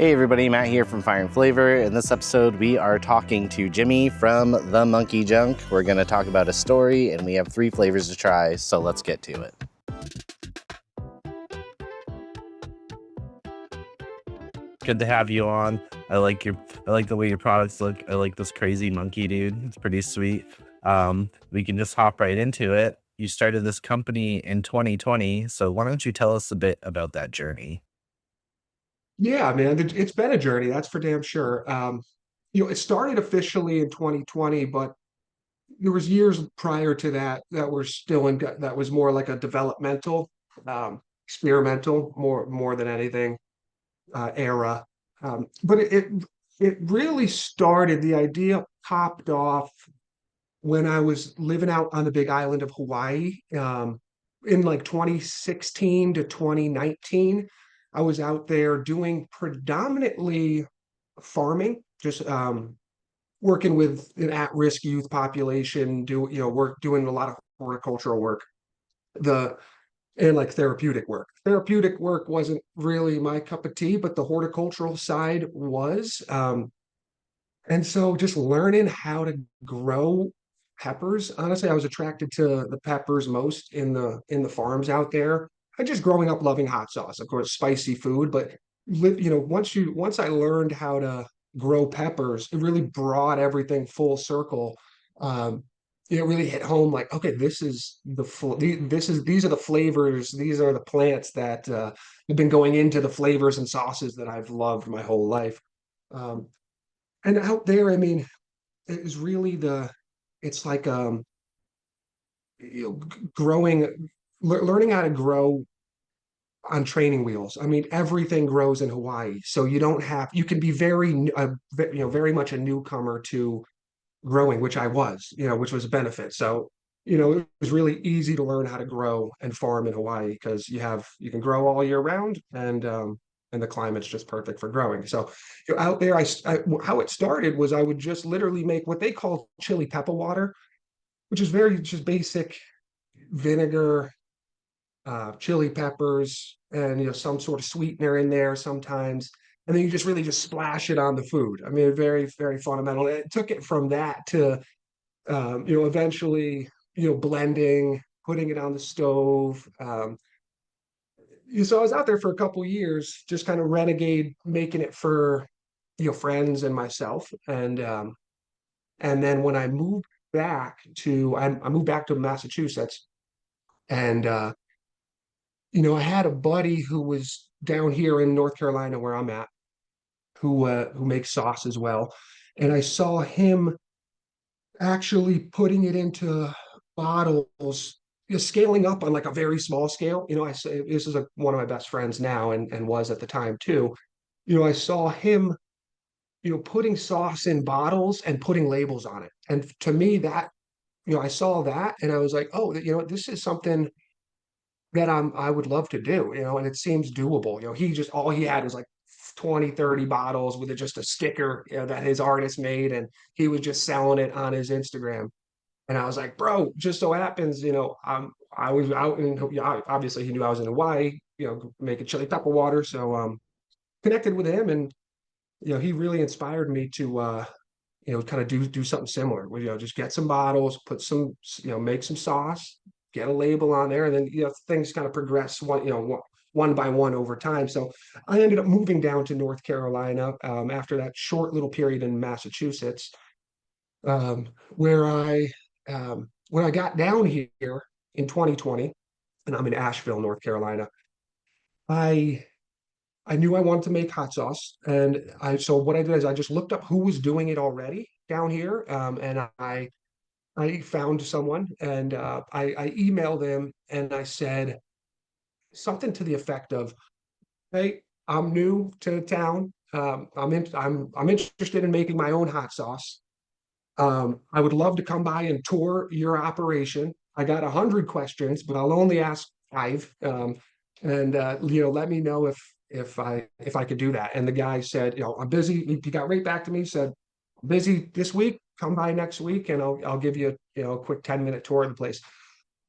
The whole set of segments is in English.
Hey everybody, Matt here from Fire and Flavor. In this episode, we are talking to Jimmie from the Monkey Junk. We're going to talk about a story, and we have 3 flavors to try, so let's get to it. Good to have you on. I like the way your products look. I like this crazy monkey, dude. It's pretty sweet. We can just hop right into it. You started this company in 2020, so why don't you tell us a bit about that journey? Yeah, man, it's been a journey, that's for damn sure. It started officially in 2020, but there was years prior to that that were still that was more like a developmental, experimental, more than anything, era. But it really started. The idea popped off when I was living out on the Big Island of Hawaii, in like 2016 to 2019. I was out there doing predominantly farming, just working with an at-risk youth population, doing a lot of horticultural work, the and like therapeutic work. Therapeutic work wasn't really my cup of tea, but the horticultural side was. And so just learning how to grow peppers. Honestly, I was attracted to the peppers most in the farms out there. I just growing up loving hot sauce, of course, spicy food, but once I learned how to grow peppers, it really brought everything full circle. Um, it really hit home like, okay, these are the flavors, these are the plants that have been going into the flavors and sauces that I've loved my whole life. Um, and out there, I mean, it is really it's like growing, learning how to grow on training wheels. I mean, everything grows in Hawaii, so you can be very much a newcomer to growing, which I was, which was a benefit. So, it was really easy to learn how to grow and farm in Hawaii because you can grow all year round, and the climate's just perfect for growing. So, out there, how it started was I would just literally make what they call chili pepper water, which is very just basic vinegar, chili peppers, and some sort of sweetener in there sometimes. And then you just really just splash it on the food. I mean, very, very fundamental. It took it from that to eventually, blending, putting it on the stove. So I was out there for a couple years, just kind of renegade, making it for, friends and myself. And then when I moved back to Massachusetts, and I had a buddy who was down here in North Carolina where I'm at, who makes sauce as well, and I saw him actually putting it into bottles, scaling up on like a very small scale. I say this is one of my best friends now, and was at the time too. I saw him, putting sauce in bottles and putting labels on it. And to me, I saw that and I was like, oh, this is something that I would love to do, and it seems doable. All he had was like 20, 30 bottles with just a sticker, that his artist made, and he was just selling it on his Instagram. And I was like, bro, just so happens, I was out in, yeah, obviously he knew I was in Hawaii, making chili pepper water. So connected with him, and he really inspired me to kind of do something similar. Where, just get some bottles, put some, make some sauce, get a label on there, and then things kind of progress one by one over time. So I ended up moving down to North Carolina, after that short little period in Massachusetts, where when I got down here in 2020, and I'm in Asheville, North Carolina. I I knew I wanted to make hot sauce, and so what I did is I just looked up who was doing it already down here, and I found someone, and I emailed him, and I said something to the effect of, "Hey, I'm new to town. I'm interested in making my own hot sauce. I would love to come by and tour your operation. I got 100 questions, but I'll only ask five. And let me know if I could do that." And the guy said, "I'm busy." He got right back to me, said, "Busy this week. Come by next week, and I'll give you a quick 10-minute tour of the place."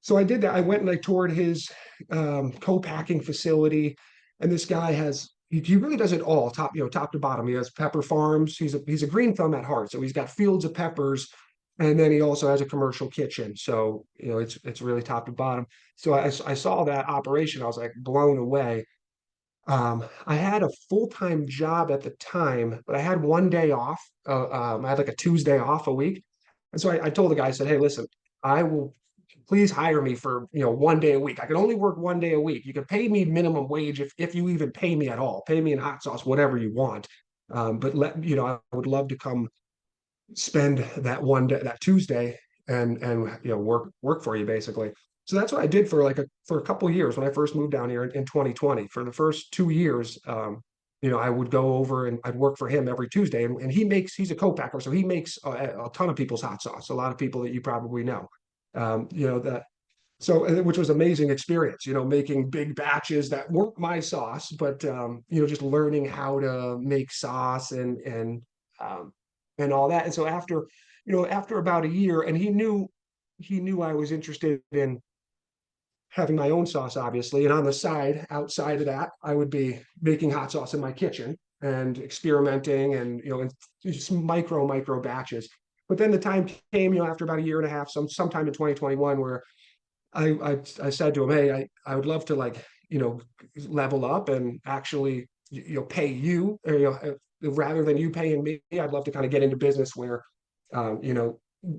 So I did that. I went and I toured his co-packing facility, and this guy has he really does it all, top to bottom. He has pepper farms. He's a green thumb at heart, so he's got fields of peppers, and then he also has a commercial kitchen. So it's really top to bottom. So I saw that operation. I was like blown away. I had a full-time job at the time, but I had one day off. I had like a Tuesday off a week. And so I told the guy, I said, hey, listen, I will please hire me for, one day a week. I can only work one day a week. You can pay me minimum wage if you even pay me at all. Pay me in hot sauce, whatever you want. But I would love to come spend that one day, that Tuesday, and work for you basically. So that's what I did for a couple of years when I first moved down here in 2020. For the first 2 years, I would go over and I'd work for him every Tuesday, and he's a co-packer, so he makes a ton of people's hot sauce. A lot of people that you probably know, that so which was amazing experience, making big batches that weren't my sauce, but just learning how to make sauce um, and all that. And so after about a year, and he knew I was interested in having my own sauce, obviously. And on the side, outside of that, I would be making hot sauce in my kitchen and experimenting and in just micro batches. But then the time came, after about a year and a half, sometime in 2021, where I said to him, hey, I would love to level up and actually pay you, or, rather than you paying me. I'd love to kind of get into business where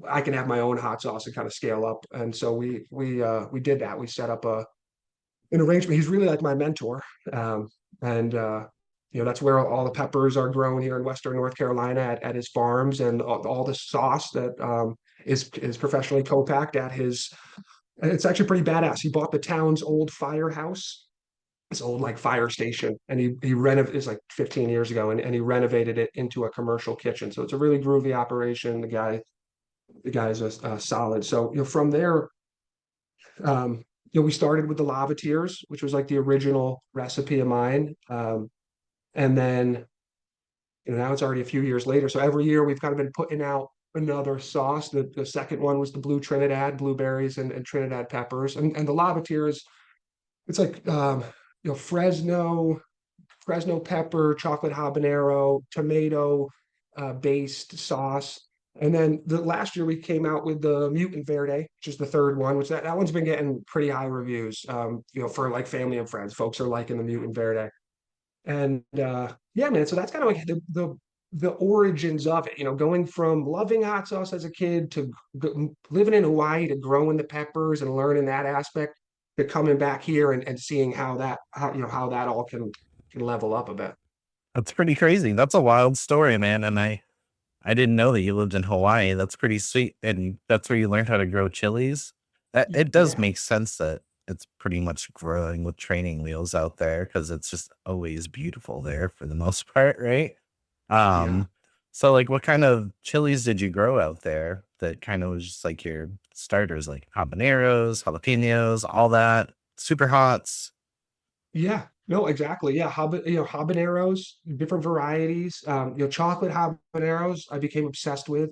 I can have my own hot sauce and kind of scale up. And so we did that. We set up an arrangement. He's really like my mentor, and that's where all the peppers are grown here in Western North Carolina at his farms, and all the sauce that is professionally co-packed at his. It's actually pretty badass. He bought the town's old firehouse, this old like fire station, and he renovated. It's like 15 years ago, and he renovated it into a commercial kitchen. So it's a really groovy operation. The guy's a solid. So from there, we started with the lavatiers, which was like the original recipe of mine, and then now it's already a few years later. So every year we've kind of been putting out another sauce. The second one was the blue Trinidad, blueberries and Trinidad peppers. And the lavatiers, it's like Fresno pepper, chocolate habanero, tomato based sauce. And then the last year we came out with the Mutant Verde, which is the third one, which that one's been getting pretty high reviews, for like family and friends. Folks are liking the Mutant Verde. And yeah, man, so that's kind of like the origins of it, going from loving hot sauce as a kid to living in Hawaii to growing the peppers and learning that aspect to coming back here and seeing how that all can level up a bit. That's pretty crazy. That's a wild story, man. And I didn't know that you lived in Hawaii. That's pretty sweet. And that's where you learned how to grow chilies. That it does Yeah, make sense that it's pretty much growing with training wheels out there because it's just always beautiful there for the most part, right? yeah. Um, so like what kind of chilies did you grow out there that kind of was just like your starters, like habaneros, jalapenos, all that, super hots? Yeah, no, exactly. Yeah, habaneros, different varieties. Chocolate habaneros, I became obsessed with.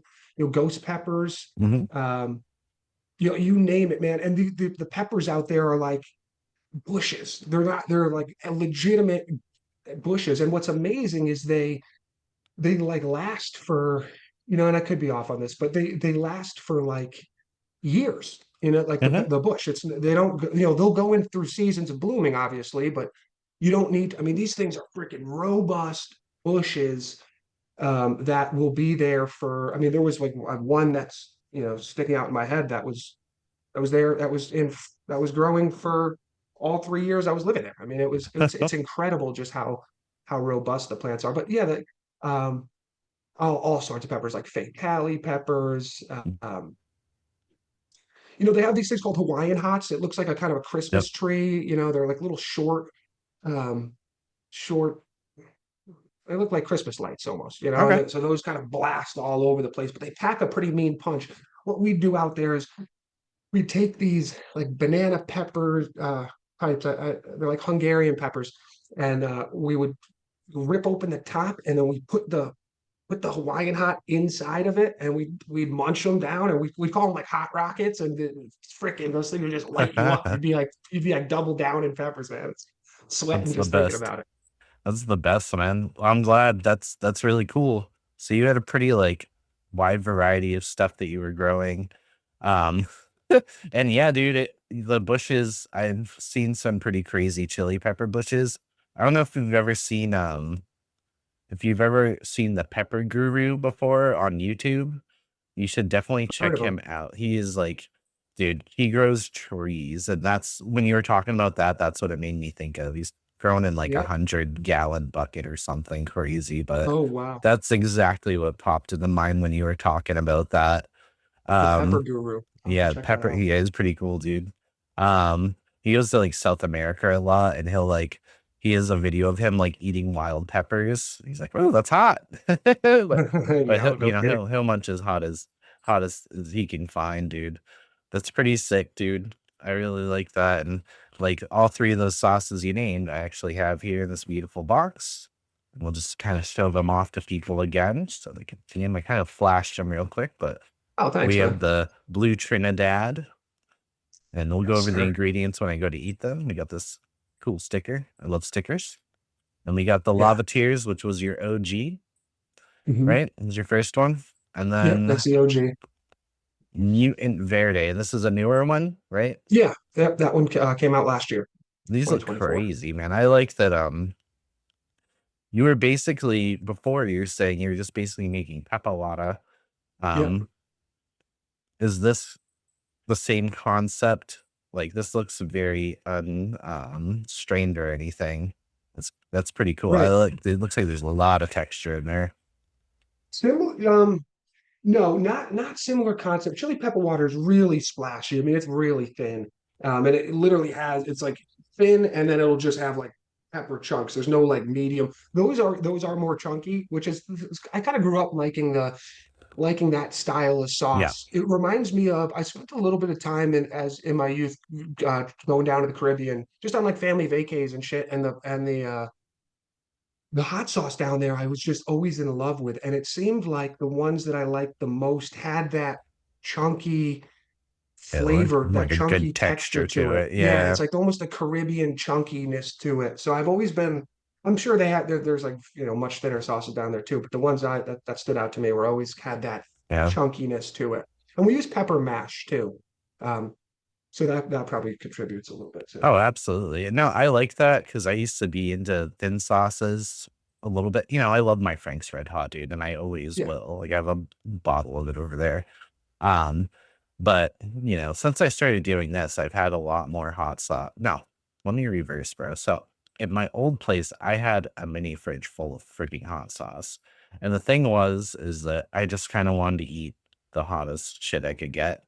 Ghost peppers. Hmm. Um, you name it, man. And the peppers out there are like bushes. They're like legitimate bushes. And what's amazing is they like last for, and I could be off on this, but they last for like years. Like the Hmm. the bush. They don't they'll go in through seasons of blooming, obviously, but you don't need. I mean, these things are freaking robust bushes that will be there for. I mean, there was like one that's sticking out in my head that was there that was growing for all 3 years I was living there. I mean, it's incredible just how robust the plants are. But yeah, all sorts of peppers like fake Cali peppers. They have these things called Hawaiian hots. It looks like a kind of a Yep. Christmas tree. They're like little um, short. They look like Christmas lights almost. Okay. So those kind of blast all over the place, but they pack a pretty mean punch. What we do out there is we take these like banana pepper types. They're like Hungarian peppers, and we would rip open the top, and then we put the Hawaiian hot inside of it, and we'd munch them down, and we call them like hot rockets, and freaking those things would just light you up. You'd be like double down in peppers, man. It's sweating That's the just thinking best. about it. That's the best, man. I'm glad. That's really cool. So you had a pretty like wide variety of stuff that you were growing. Um and yeah, dude, the bushes, I've seen some pretty crazy chili pepper bushes. I don't know if you've ever seen the pepper guru before on YouTube. You should definitely Heard check of them. him out. He is like, dude, he grows trees. And that's when you were talking about that, that's what it made me think of. He's grown in like a Yep. 100-gallon bucket or something crazy. But Oh wow. that's exactly what popped into mind when you were talking about that. The pepper Um, guru. I'll have to yeah, check that Pepper, out. he is pretty cool, dude. He goes to like South America a lot and he has a video of him like eating wild peppers. He's like, oh, that's hot. But Yeah, no kidding. he'll munch as as he can find, dude. That's pretty sick, dude. I really like that. And like all three of those sauces you named, I actually have here in this beautiful box. We'll just kind of show them off to people again so they can see them. I kind of flashed them real quick, but Oh, thanks, we have man. the blue Trinidad, and we'll go Yes, over the sir. ingredients when I go to eat them. We got this cool sticker. I love stickers. And we got the Yeah. lava tears, which was your OG, Hmm. right? It was your first one. And Yep, then that's the OG. Mutant Verde. And this is a newer one, right? Yeah, yep, that one came out last year, These look 2024. crazy, man. I like that you were basically before you were saying you were just basically making pepawada. Yep. Um, is this the same concept? Like this looks very strained or anything. That's pretty cool. I Right. like it looks like there's a lot of texture in there. Similar, no, not similar concept. Chili pepper water is really splashy. I mean, it's really thin. And it literally has it's like thin and then it'll just have like pepper chunks. There's no like medium. Those are more chunky, which is I kind of grew up liking that style of Yeah. sauce. It reminds me of I spent a little bit of time in my youth going down to the Caribbean, just on like family vacays and shit, and the hot sauce down there I was just always in love with. And it seemed like the ones that I liked the most had that chunky It looked flavor, that like a chunky good texture texture to to it. it. Yeah, Yeah. it's like almost a Caribbean chunkiness to it. So I've always been, I'm sure there's like, much thinner sauces down there too, but the ones that stood out to me were always had that Yeah. chunkiness to it. And we use pepper mash too. Um, so that probably contributes a little bit too. Oh, absolutely. No, I like that because I used to be into thin sauces a little bit. I love my Frank's Red Hot, dude, and I always Yeah. will. Like I have a bottle of it over there. Um, but since I started doing this, I've had a lot more hot sauce. No, let me reverse, bro. So at my old place, I had a mini fridge full of freaking hot sauce. And the thing is that I just kind of wanted to eat the hottest shit I could get.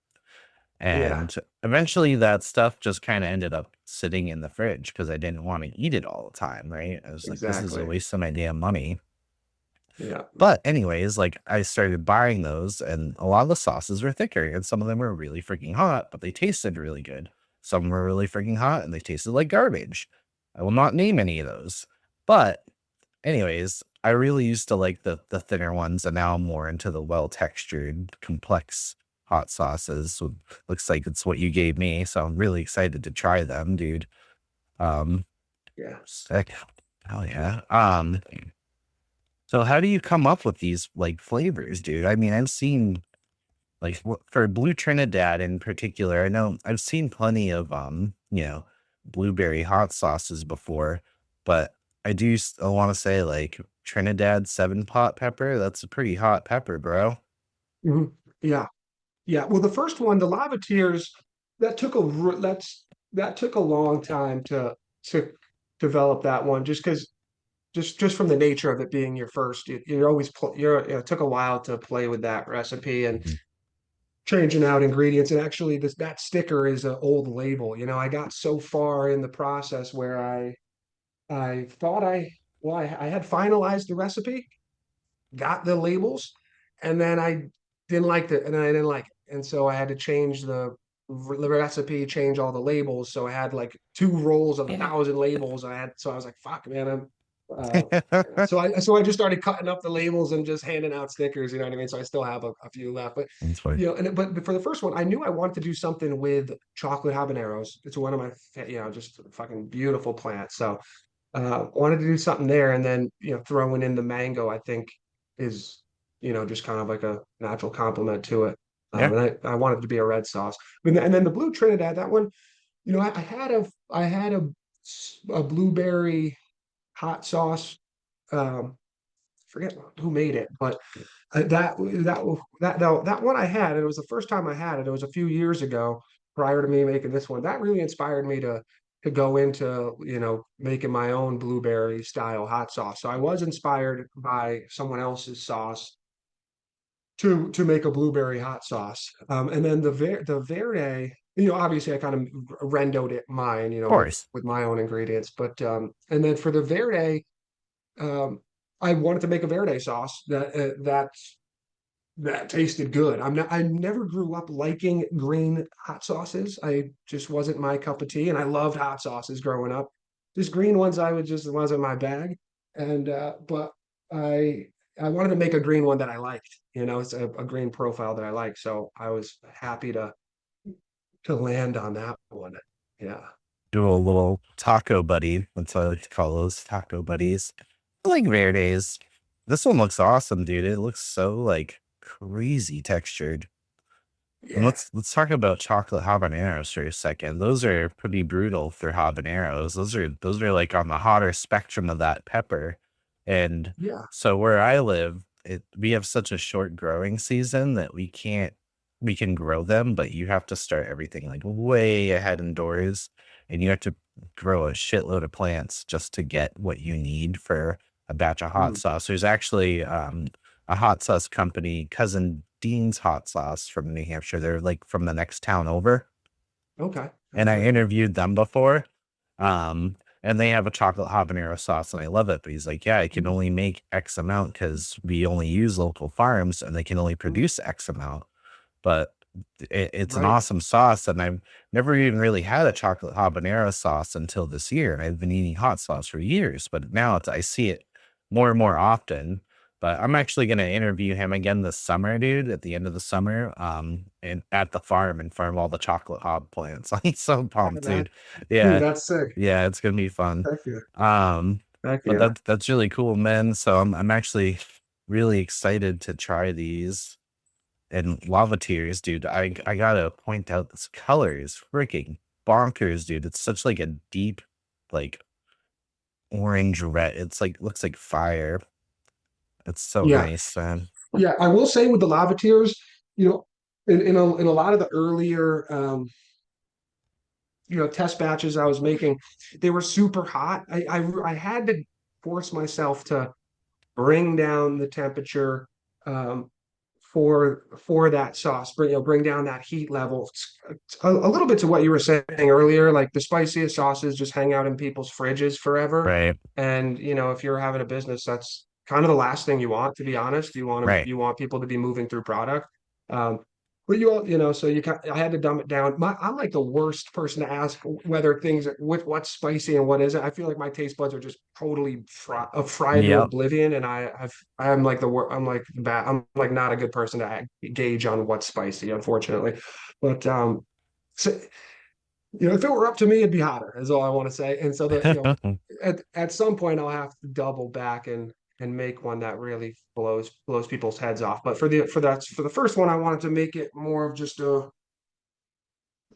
Yeah, And eventually that stuff just kind of ended up sitting in the fridge because I didn't want to eat it all the time, right? I was like, this is a exactly. waste of my damn money. Yeah. But anyways, like I started buying those and a lot of the sauces were thicker and some of them were really freaking hot, but they tasted really good. Some were really freaking hot and they tasted like garbage. I will not name any of those. But anyways, I really used to like the thinner ones and now I'm more into the well-textured, complex hot sauces. So looks like it's what you gave me. So I'm really excited to try them, dude. Um, Yeah. sick. Hell yeah. So how do you come up with these like flavors, dude? I mean, I've seen like for blue Trinidad in particular, I know I've seen plenty of blueberry hot sauces before, but I do want to say like Trinidad 7-pot pepper, that's a pretty hot pepper, bro. Mhm. Yeah. Yeah. Well, the first one, the lava tears, that took a r- that's that took a long time to develop that one, just because just from the nature of it being your first, you're always it took a while to play with that recipe and Mhm. changing out ingredients. And actually, that sticker is an old label. I got so far in the process where I thought I had finalized the recipe, got the labels, and then I didn't like it, and then I didn't like it, and so I had to change the recipe, change all the labels. So I had like two rolls of 1,000 labels. So I was like, "Fuck, man, I'm." Uh, so I just started cutting up the labels and just handing out stickers. You know what I mean? So I still have a few left, but That's funny. but for the first one, I knew I wanted to do something with chocolate habaneros. It's one of my just fucking beautiful plants. So Wanted to do something there, and then throwing in the mango, I think is just kind of like a natural complement to it. Yeah, And I want it to be a red sauce. And then the blue Trinidad, that one, I had a blueberry hot sauce. Forget who made it, but that one I had. It was the first time I had it. It was a few years ago, prior to me making this one. That really inspired me to go into making my own blueberry style hot sauce. So I was inspired by someone else's sauce to make a blueberry hot sauce. And then the Verde, obviously I kind of rendoed it mine, of course. with my own ingredients. But and then for the Verde, um, I wanted to make a Verde sauce that tasted good. I never grew up liking green hot sauces. I just wasn't my cup of tea, and I loved hot sauces growing up. Just green ones, it wasn't my bag. And but I I wanted to make a green one that I liked. It's a green profile that I like. So I was happy to land on that one. Yeah. Do a little taco buddy. That's what I like to call those taco buddies. I like Verdes. This one looks awesome, dude. It looks so like crazy textured. And Yeah. let's talk about chocolate habaneros for a second. Those are pretty brutal for habaneros. Those are like on the hotter spectrum of that pepper. And Yeah. so where I live, we have such a short growing season that we can grow them, but you have to start everything like way ahead indoors, and you have to grow a shitload of plants just to get what you need for a batch of hot Mm. sauce. There's actually a hot sauce company, Cousin Dean's Hot Sauce from New Hampshire. They're like from the next town over. Okay. And I Okay. interviewed them before. Um, and they have a chocolate habanero sauce and I love it. But he's like, yeah, I can Mm. only make X amount because we only use local farms and they can only Mm. produce X amount. But it's an Right. awesome sauce, and I've never even really had a chocolate habanero sauce until this year, and I've been eating hot sauce for years, but now I see it more and more often. But I'm actually gonna interview him again this summer, dude, at the end of the summer, and at the farm and farm all the chocolate hob plants. I'm so Yeah, pumped, man. dude. Dude, Yeah, that's sick. yeah, it's gonna be fun. Heck yeah. Um, Heck but yeah. that's really cool, man. So I'm actually really excited to try these. And lava tears, dude, I gotta point out this color is freaking bonkers, dude. It's such like a deep, like orange red. It's like looks like fire. It's so Yeah. nice, man. Yeah. I will say with the lava tears, you know, in a lot of the earlier test batches I was making, they were super hot. I had to force myself to bring down the temperature um, for that sauce. Bring down that heat level. A little bit to what you were saying earlier. Like the spiciest sauces just hang out in people's fridges forever. Right, And if you're having a business, that's kind of the last thing you want, to be honest. right. You want people to be moving through product. Um, but so I had to dumb it down. I'm like the worst person to ask whether things with what's spicy and what isn't. I feel like my taste buds are just totally fried to Yep. oblivion, and I'm like I'm like bad. I'm like not a good person to gauge on what's spicy, unfortunately. But so, if it were up to me, it'd be hotter. Is all I want to say. And so at some point I'll have to double back and make one that really blows people's heads off. But for the first one, I wanted to make it more of just a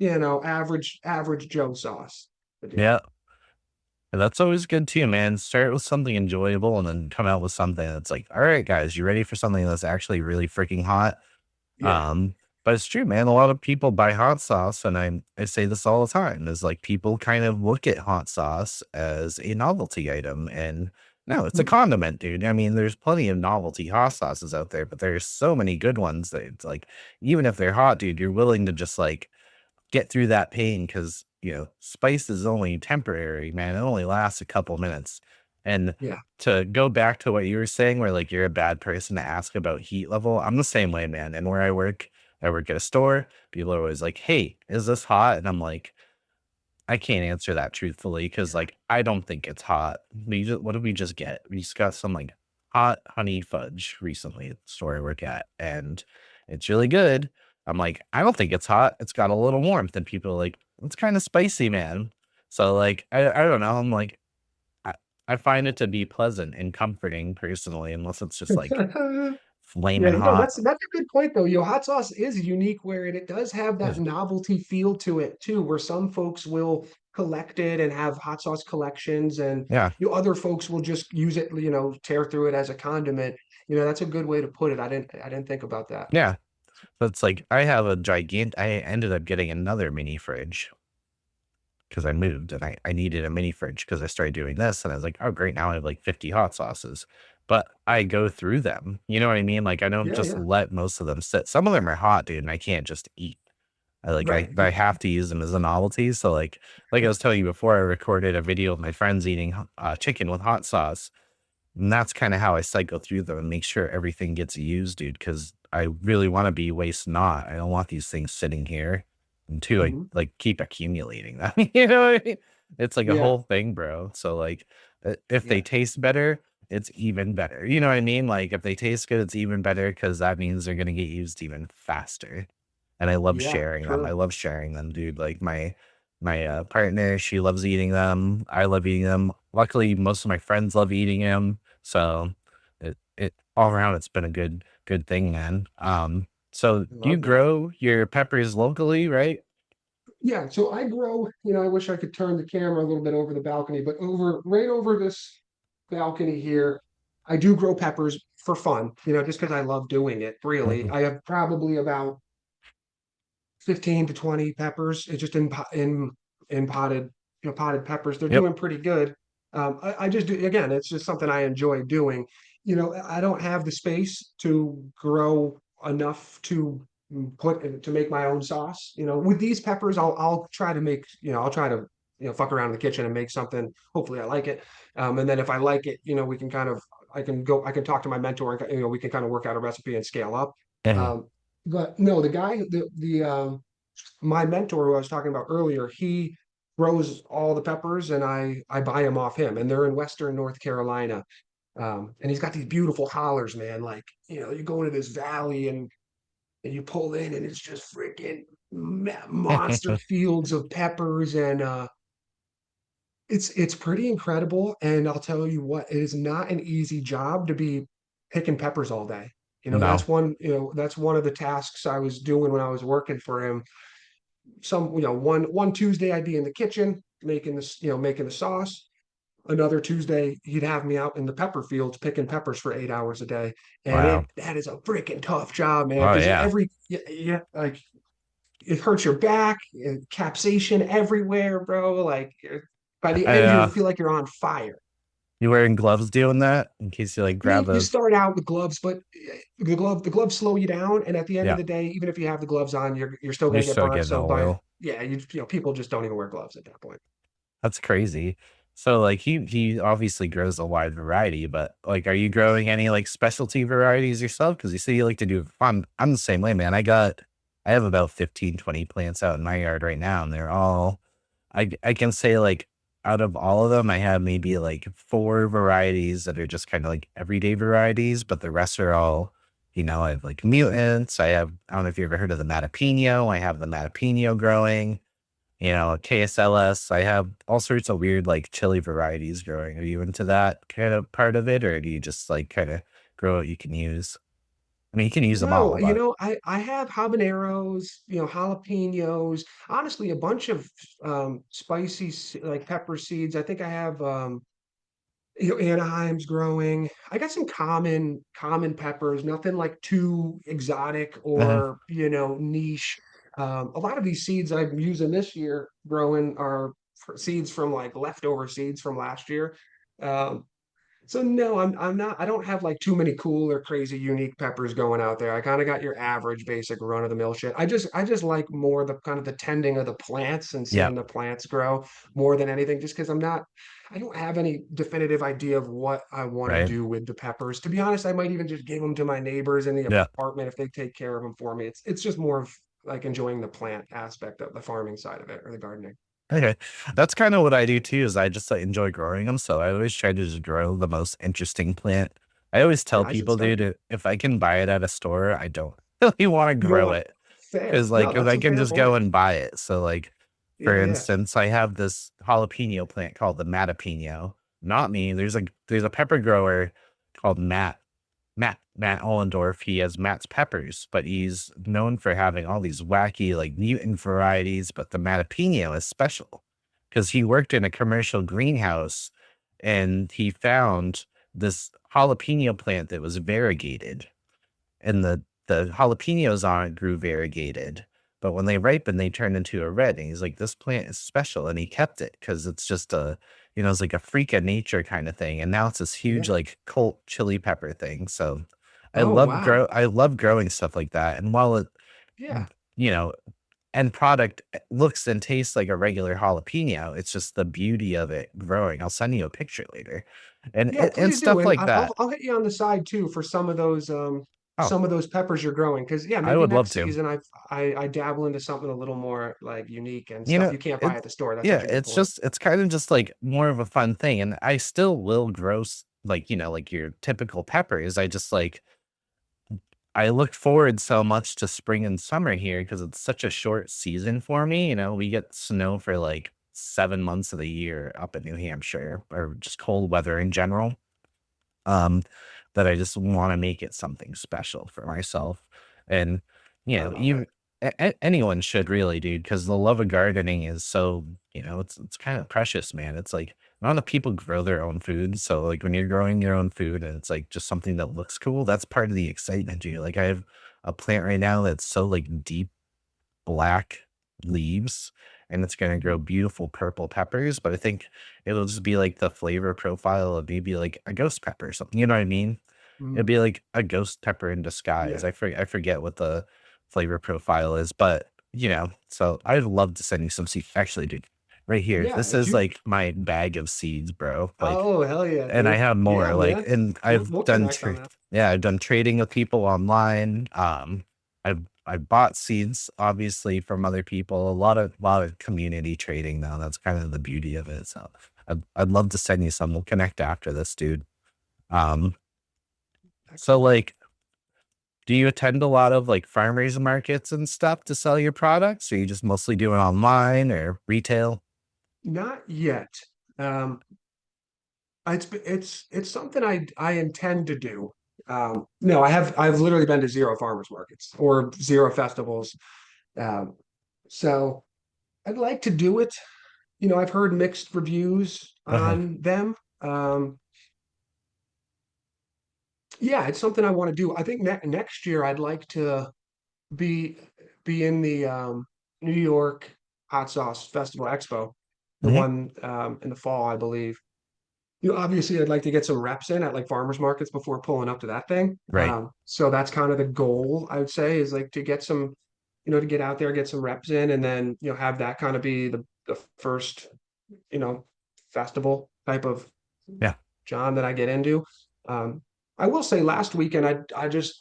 average Joe sauce. But yeah, Yeah. And that's always good too, man. Start with something enjoyable and then come out with something that's like, all right, guys, you ready for something that's actually really freaking hot? yeah, Um, but it's true, man. A lot of people buy hot sauce, and I say this all the time, is like people kind of look at hot sauce as a novelty item. And no, it's a mm, condiment, dude. I mean, there's plenty of novelty hot sauces out there, but there's so many good ones that it's like, even if they're hot, dude, you're willing to just like get through that pain because spice is only temporary, man. It only lasts a couple minutes. And yeah, to go back to what you were saying, where like you're a bad person to ask about heat level, I'm the same way, man. And where I work at a store. People are always like, "Hey, is this hot?" And I'm like, I can't answer that truthfully because, like, I don't think it's hot. What did we just get? We just got some like hot honey fudge recently at the store I work at, and it's really good. I'm like, I don't think it's hot. It's got a little warmth, and people are like, it's kind of spicy, man. So like, I don't know. I'm like, I find it to be pleasant and comforting personally, unless it's just like Yeah, flaming you know, hot. that's a good point though. Hot sauce is unique where it does have that Yeah. novelty feel to it too, where some folks will collect it and have hot sauce collections, and Yeah. other folks will just use it, tear through it as a condiment. That's a good way to put it. I didn't think about that. Yeah. So it's like I have a gigant I ended up getting another mini fridge because I moved and I needed a mini fridge because I started doing this and I was like, oh great, now I have like 50 hot sauces. But I go through them. You know what I mean? Like I don't Yeah, just yeah. let most of them sit. Some of them are hot, dude, and I can't just eat. Right. I have to use them as a novelty. So like I was telling you before, I recorded a video of my friends eating chicken with hot sauce. And that's kinda how I cycle through them and make sure everything gets used, dude. Because I really wanna be waste not. I don't want these things sitting here. And 2, I, Mhm. like, keep accumulating them, you know what I mean? It's like a Yeah, whole thing, bro. So, like, if they yeah, taste better, it's even better, you know what I mean? Like, if they taste good, it's even better because that means they're gonna get used even faster. And I love yeah, sharing them. I true. love sharing them, dude. Like, my partner, she loves eating them. I love eating them. Luckily, most of my friends love eating them. So it all around it's been a good thing, man. So I do you love that. grow your peppers locally, right? Yeah, so I grow, I wish I could turn the camera a little bit over the balcony, but right over this balcony here, I do grow peppers for fun, just because I love doing it, really. Mhm. I have probably about 15 to 20 peppers. It's just in potted, potted peppers. They're Yep. doing pretty good. I just do, again, it's just something I enjoy doing. I don't have the space to grow enough to to make my own sauce. With these peppers, I'll try to make, I'll try to, fuck around in the kitchen and make something. Hopefully I like it. And then if I like it, we can kind of, I can talk to my mentor and, we can kind of work out a recipe and scale up. Mhm. Um, but no, the guy, my mentor who I was talking about earlier, he grows all the peppers, and I buy them off him, and they're in Western North Carolina. And he's got these beautiful hollers, man. Like, you go into this valley, and you pull in, and it's just freaking monster fields of peppers, and it's pretty incredible. And I'll tell you what, it is not an easy job to be picking peppers all day. No. That's one of the tasks I was doing when I was working for him. One Tuesday I'd be in the kitchen making this, making the sauce. Another Tuesday he'd have me out in the pepper fields picking peppers for 8 hours a day. And Wow. that is a freaking tough job, man, Oh because yeah. yeah, like it hurts your back, capsation everywhere, bro. Like by the I end you feel like you're on fire. You wearing gloves doing that in case you like grab You a start out with gloves, but the gloves slow you down, and at the end of yeah, the day, even if you have the gloves on, you're still you're gonna get still burnt. getting the So oil. yeah, people just don't even wear gloves at that point. That's crazy. So like he obviously grows a wide variety, but like are you growing any like specialty varieties yourself? Because you say you like to do I'm the same way, man. I have about 15, 20 plants out in my yard right now, and they're all I can say like out of all of them, I have maybe like four varieties that are just kind of like everyday varieties, but the rest are all, I have like mutants. I don't know if you ever heard of the Matapino. I have the Matapino growing, KSLS. I have all sorts of weird like chili varieties growing. Are you into that kind of part of it, or do you just like kind of grow what you can use? I mean, you can use them No, all, but I have habaneros, jalapenos, honestly, a bunch of spicy like pepper seeds. I think I have Anaheim's growing. I got some common peppers, nothing like too exotic uh or, niche. A lot of these seeds I'm using this year growing are seeds from like leftover seeds from last year. Um, so no, I'm not. I don't have like too many cool or crazy unique peppers going out there. I kind of got your average basic run of the mill shit. I just like more the kind of the tending of the plants and yeah, seeing the plants grow more than anything. Just because I don't have any definitive idea of what I want to right, do with the peppers. To be honest, I might even just give them to my neighbors in the yeah. apartment if they take care of them for me. It's just more of like enjoying the plant aspect of the farming side of it or the gardening. Okay. That's kinda what I do too, is I just, like, enjoy growing them. So I always try to just grow the most interesting plant. I always tell Yeah, I should people, start. dude, if I can buy it at a store, I don't really wanna You don't grow want it fair. No, cause that's I a can fair just go point. and buy it. So, like, for Yeah, yeah. instance, I have this jalapeno plant called the Matapino. not me. There's a pepper grower called Matt Ollendorf. He has Matt's peppers, but he's known for having all these wacky like mutant varieties. But the Matapino is special because he worked in a commercial greenhouse and he found this jalapeno plant that was variegated, and the jalapenos on it grew variegated. But when they ripen, they turn into a red. And he's like, this plant is special. And he kept it because it's just a, it's like a freak of nature kind of thing. And now it's this huge, Yeah. like cult chili pepper thing. So Oh, wow. I love growing stuff like that. And while it, Yeah. you know, end product looks and tastes like a regular jalapeno, it's just the beauty of it growing. I'll send you a picture later. Yeah, And please do. stuff And like that. I'll hit you on the side too for Oh, some of those peppers you're growing. Because yeah, I maybe would love next to. season I dabble into something a little more like unique and You stuff know, you can't buy it at the store. That's yeah, such a good it's point. just it's kind of just like more of a fun thing, and I still will grow like, like your typical peppers. I look forward so much to spring and summer here because it's such a short season for me. We get snow for like 7 months of the year up in New Hampshire, or just cold weather in general. um, that I just want to make it something special for myself. And, I love it. you anyone should really, dude, because the love of gardening is so, it's kind of precious, man. It's like not enough people grow their own food. So like when you're growing your own food and it's like just something that looks cool, that's part of the excitement, dude. Like I have a plant right now that's so like deep black leaves, and it's gonna grow Mhm. beautiful purple peppers, but I think it'll just be like the flavor profile of maybe like a ghost pepper or something, you know what I mean? It'd Mm, be like a ghost pepper in disguise. yeah. I forget what the flavor profile is, but, so I'd love to send you some seeds. Actually, dude, right here, Yeah. this If is you like my bag of seeds, bro. Like, Oh, hell yeah, and I dude. have Yeah, more, like, man. and We'll connect on that. yeah, I've done trading with people online. I've bought seeds obviously from other people. A lot of community trading though. That's kind of the beauty of it. So I'd love to send you some. We'll connect after this, dude. Um, so Excellent. like, do you attend a lot of like farmers markets and stuff to sell your products? Or you just mostly do it online or retail? Not yet. Um, it's something I intend to do. No, I've literally been to zero farmers markets or zero festivals. Um, so I'd like to do it. I've heard mixed reviews Uh-huh. on them. Um, yeah, it's something I want to do. I think next year I'd like to be be in the New York Hot Sauce Festival Expo, the Mhm. one in the fall, I believe. Obviously, I'd like to get some reps in at like farmers markets before pulling up to that thing. Right. So that's kind of the goal, I would say, is like to get some, to get out there, get some reps in, and then have that kind of be the first, you know, festival type of Yeah. John that I get into. Um, I will say last weekend I just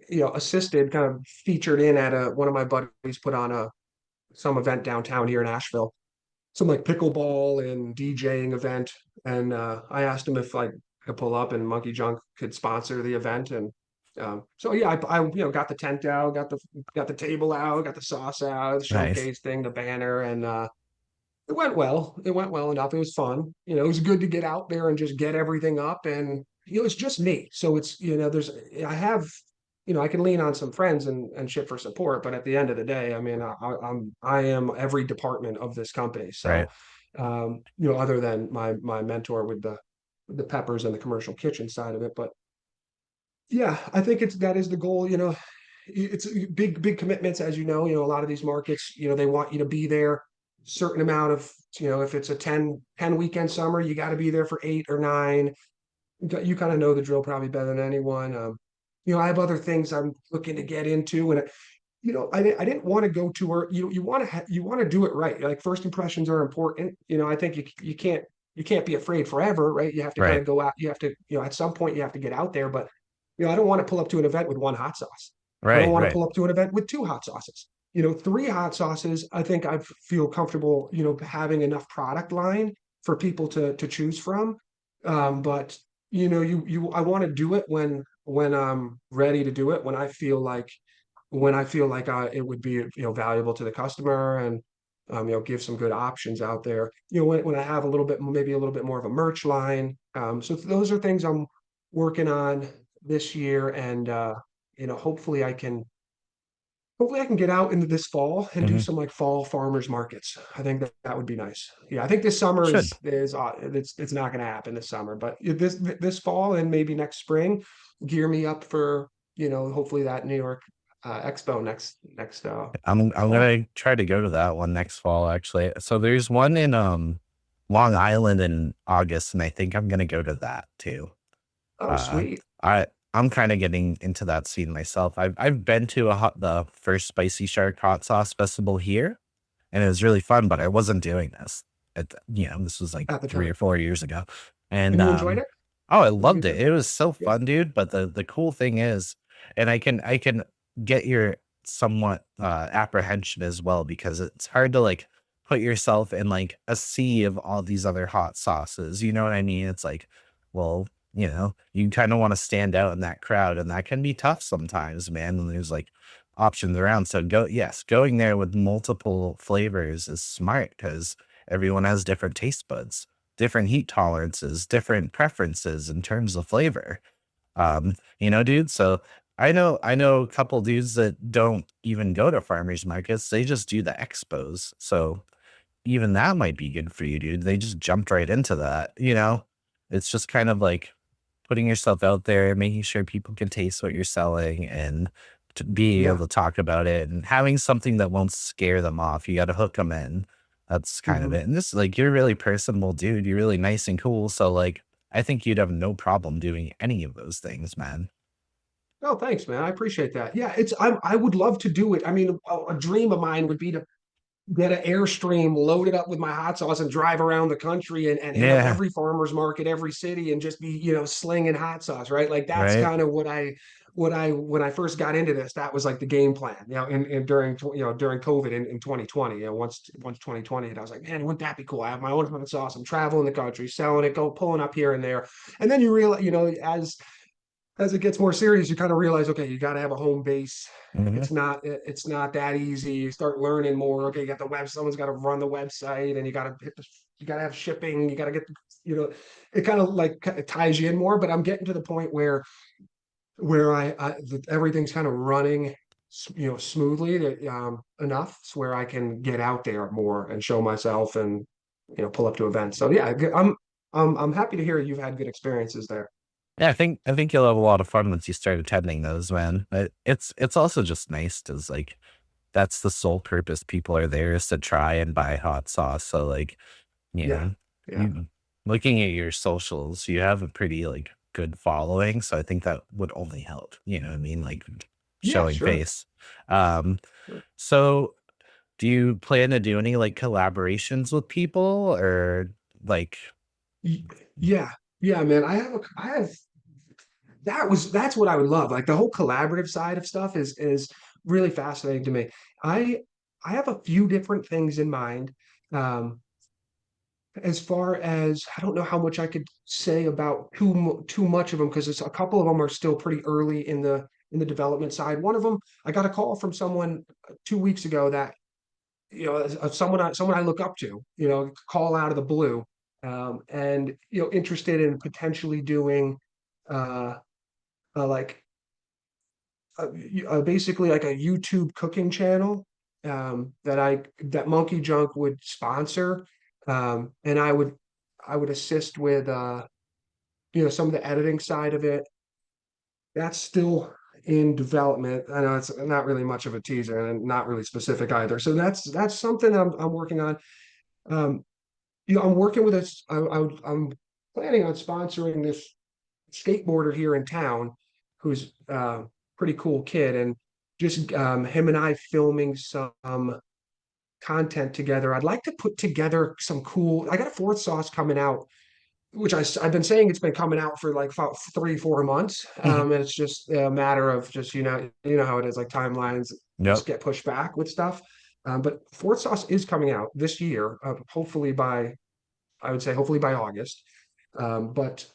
assisted, kind of featured in at a one of my buddies put on a some event downtown here in Asheville, some like pickleball and DJing event. And I asked him if like I could pull up and Monkey Junk could sponsor the event. And so yeah, I got the tent out, got the table out, got the sauce out, the Nice. showcase thing, the banner, and it went well. It went well enough. It was fun. It was good to get out there and just get everything up. And it's just me. So it's there's I have I can lean on some friends and shit for support. But at the end of the day, I mean, I am every department of this company. So Right. other than my mentor with the peppers and the commercial kitchen side of it. But yeah, I think that is the goal. It's big commitments, as you know. A lot of these markets, they want you to be there certain amount of, if it's a 10 weekend summer, you got to be there for 8 or 9. You kind of know the drill probably better than anyone. I have other things I'm looking to get into, and I didn't want to go to where you want to you want to do it right. Like first impressions are important. I think you can't be afraid forever, right? You have to kind Right. of go out. You have to, at some point you have to get out there. But I don't want to pull up to an event with one hot sauce. I don't Right. want to Right. pull up to an event with two hot sauces. Three hot sauces. I think I feel comfortable, having enough product line for people to choose from. But I want to do it when I'm ready to do it. When I feel like it would be valuable to the customer. And Give some good options out there. When I have a little bit, maybe a little bit more of a merch line. So those are things I'm working on this year, and hopefully I can get out into this fall and do Hmm. some like fall farmers markets. I think that would be nice. Yeah, I think this summer Should. it's not going to happen this summer, but this fall and maybe next spring, gear me up for hopefully that New York Expo next I'm fall. gonna try to go to that one next fall, actually. So there's one in Long Island in August, and I think I'm gonna go to that too. Oh, Uh, sweet. I'm kind of getting into that scene myself. I've been to the first Spicy Shark Hot Sauce Festival here, and it was really fun. But I wasn't doing this. This was like At the 3 or 4 years ago, and And you enjoyed it? oh, I It was a loved good it. time. It was so Yeah. fun, dude. But the cool thing is, and I can get your somewhat apprehension as well, because it's hard to like put yourself in like a sea of all these other hot sauces. You know what I mean? It's like, well, you kind of want to stand out in that crowd, and that can be tough sometimes, man. When there's like options around. So yes, going there with multiple flavors is smart because everyone has different taste buds, different heat tolerances, different preferences in terms of flavor. Dude. So I know a couple dudes that don't even go to farmers markets. They just do the expos. So even that might be good for you, dude. They just jumped right into that. It's just kind of like putting yourself out there, making sure people can taste what you're selling, and to be able Yeah. to talk about it and having something that won't scare them off. You got to hook them in. That's kind of Hmm. it. And this, like, you're a really personable dude. You're really nice and cool. So, like, I think you'd have no problem doing any of those things, man. Oh, thanks, man. I appreciate that. Yeah, I would love to do it. I mean, a dream of mine would be to get an Airstream loaded up with my hot sauce and drive around the country and hit up Yeah. every farmer's market, every city, and just be, slinging hot sauce, right? Like that's Right. kind of when I first got into this, that was like the game plan, during COVID in 2020. Once 2020, and I was like, man, wouldn't that be cool? I have my own hot sauce. I'm traveling the country, selling it, pulling up here and there. And then you realize, as it gets more serious, you kind of realize, okay, you got to have a home base. Mhm. It's not that easy. You start learning more. Okay, you got the web. Someone's got to run the website, and you got to have shipping. You got to get, you know, it kind of like ties you in more. But I'm getting to the point where everything's kind of running, smoothly enough so where I can get out there more and show myself and pull up to events. So yeah, I'm happy to hear you've had good experiences there. Yeah, I think you'll have a lot of fun once you start attending those, man. But it's also just nice because like that's the sole purpose people are there, is to try and buy hot sauce. So like, you Yeah, know, yeah, you looking at your socials, you have a pretty like good following. So I think that would only help. You know what I mean? Like yeah, showing sure. face. Um, so do you plan to do any like collaborations with people, or like? Y- Yeah, yeah, man. I have that's what I would love. Like the whole collaborative side of stuff is really fascinating to me. I I have a few different things in mind. Um, as far as I don't know how much I could say about too much of them because it's a couple of them are still pretty early in the development side. One of them, I got a call from someone 2 weeks ago that someone I look up to, call out of the blue, and interested in potentially doing uh, like basically like a YouTube cooking channel that Monkey Junk would sponsor, and I would assist with some of the editing side of it. That's still in development. I know it's not really much of a teaser and not really specific either. So that's something I'm working on. Um, I'm working with this. I'm planning on sponsoring this skateboarder here in town, who's pretty cool kid, and just him and I filming some content together. I'd like to put together some cool. I got a fourth sauce coming out, which I've been saying it's been coming out for like 3 4 months, and it's just a matter of just how it is, like timelines just Yep. get pushed back with stuff. But fourth sauce is coming out this year, hopefully by I would say hopefully by August. But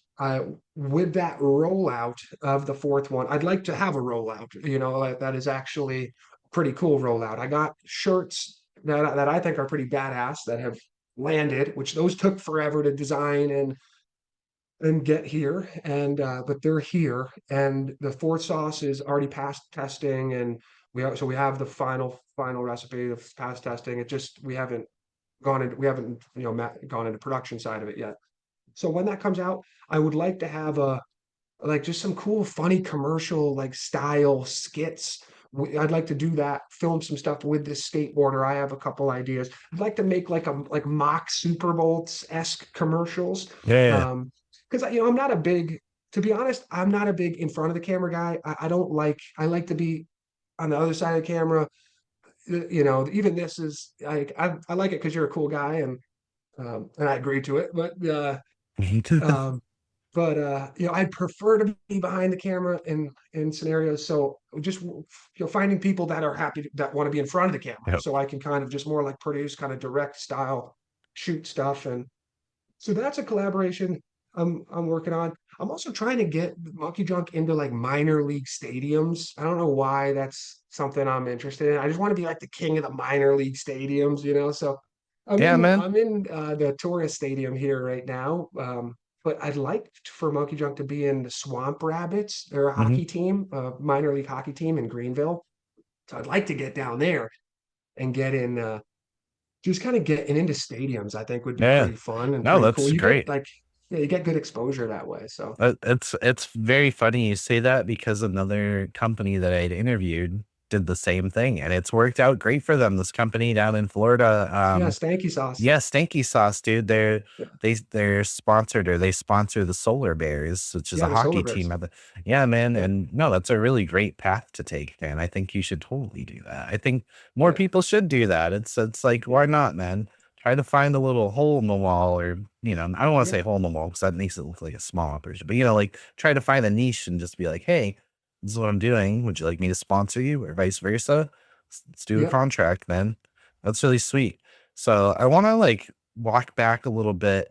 with that rollout of the fourth one, I'd like to have a rollout, that is actually a pretty cool rollout. I got shirts that I think are pretty badass that have landed, which those took forever to design and get here. And but they're here, and the fourth sauce is already past testing, and we have the final recipe of past testing. It just we haven't gone into production side of it yet. So when that comes out, I would like to have a like just some cool, funny commercial like style skits. I'd like to do that, film some stuff with this skateboarder. I have a couple ideas. I'd like to make like mock Super Bowl-esque commercials. Yeah. Because I'm not a big, to be honest, I'm not a big in front of the camera guy. I don't like, I like to be on the other side of the camera. Even this is I like it because you're a cool guy and I agree to it. Um, I'd prefer to be behind the camera in scenarios. So just finding people that are happy that want to be in front of the camera, Yep. so I can kind of just more like produce kind of direct style, shoot stuff, and so that's a collaboration I'm working on. I'm also trying to get Monkey Junk into like minor league stadiums. I don't know why that's something I'm interested in. I just want to be like the king of the minor league stadiums. So Yeah, man. I'm in the tourist stadium here right now. But I'd like for Monkey Junk to be in the Swamp Rabbits. They're a Hmm. hockey team, a minor league hockey team in Greenville. So I'd like to get down there and get in just kind of getting into stadiums, I think would be Yeah. pretty fun and No, pretty cool. that's You get great. like, yeah, you get good exposure that way. So It's very funny you say that because another company that I'd interviewed did the same thing and it's worked out great for them. This company down in Florida, yeah, stanky sauce. yeah, Stanky Sauce, dude. Yeah, They're sponsored or they sponsor the Solar Bears, which is a yeah, the solar hockey bears. team. Yeah, man. Yeah, And no, that's a really great path to take, man. I think you should totally do that. I think more yeah, people should do that. It's like, yeah, why not, man? Try to find a little hole in the wall, or I don't want to yeah, say hole in the wall because that makes it look like a small operation, but like try to find a niche and just be like, hey, this is what I'm doing. Would you like me to sponsor you, or vice versa? Let's do a yeah. contract, man. That's really sweet. So I want to like walk back a little bit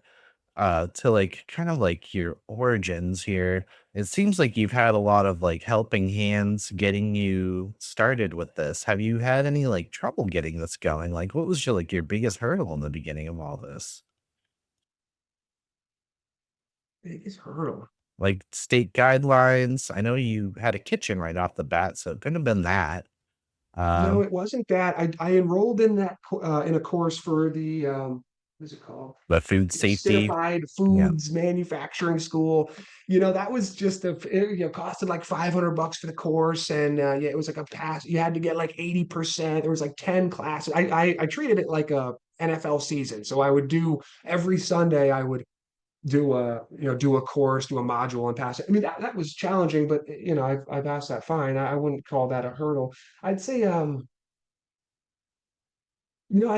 to like kind of like your origins here. It seems like you've had a lot of like helping hands getting you started with this. Have you had any like trouble getting this going? Like what was your biggest hurdle in the beginning of all this? Biggest hurdle. Like state guidelines? I know you had a kitchen right off the bat, so it couldn't have been that. No, Um, it wasn't that. I enrolled in in a course for the what is it called? but food safety. Certified Yeah. Foods Manufacturing School. That was just costed like $500 for the course, and yeah, it was like a pass. You had to get like 80%. There was like 10 classes. I treated it like a NFL season, so I would do every Sunday. I would do a course, do a module, and pass it. I mean that was challenging, but I passed that fine. I wouldn't call that a hurdle. I'd say I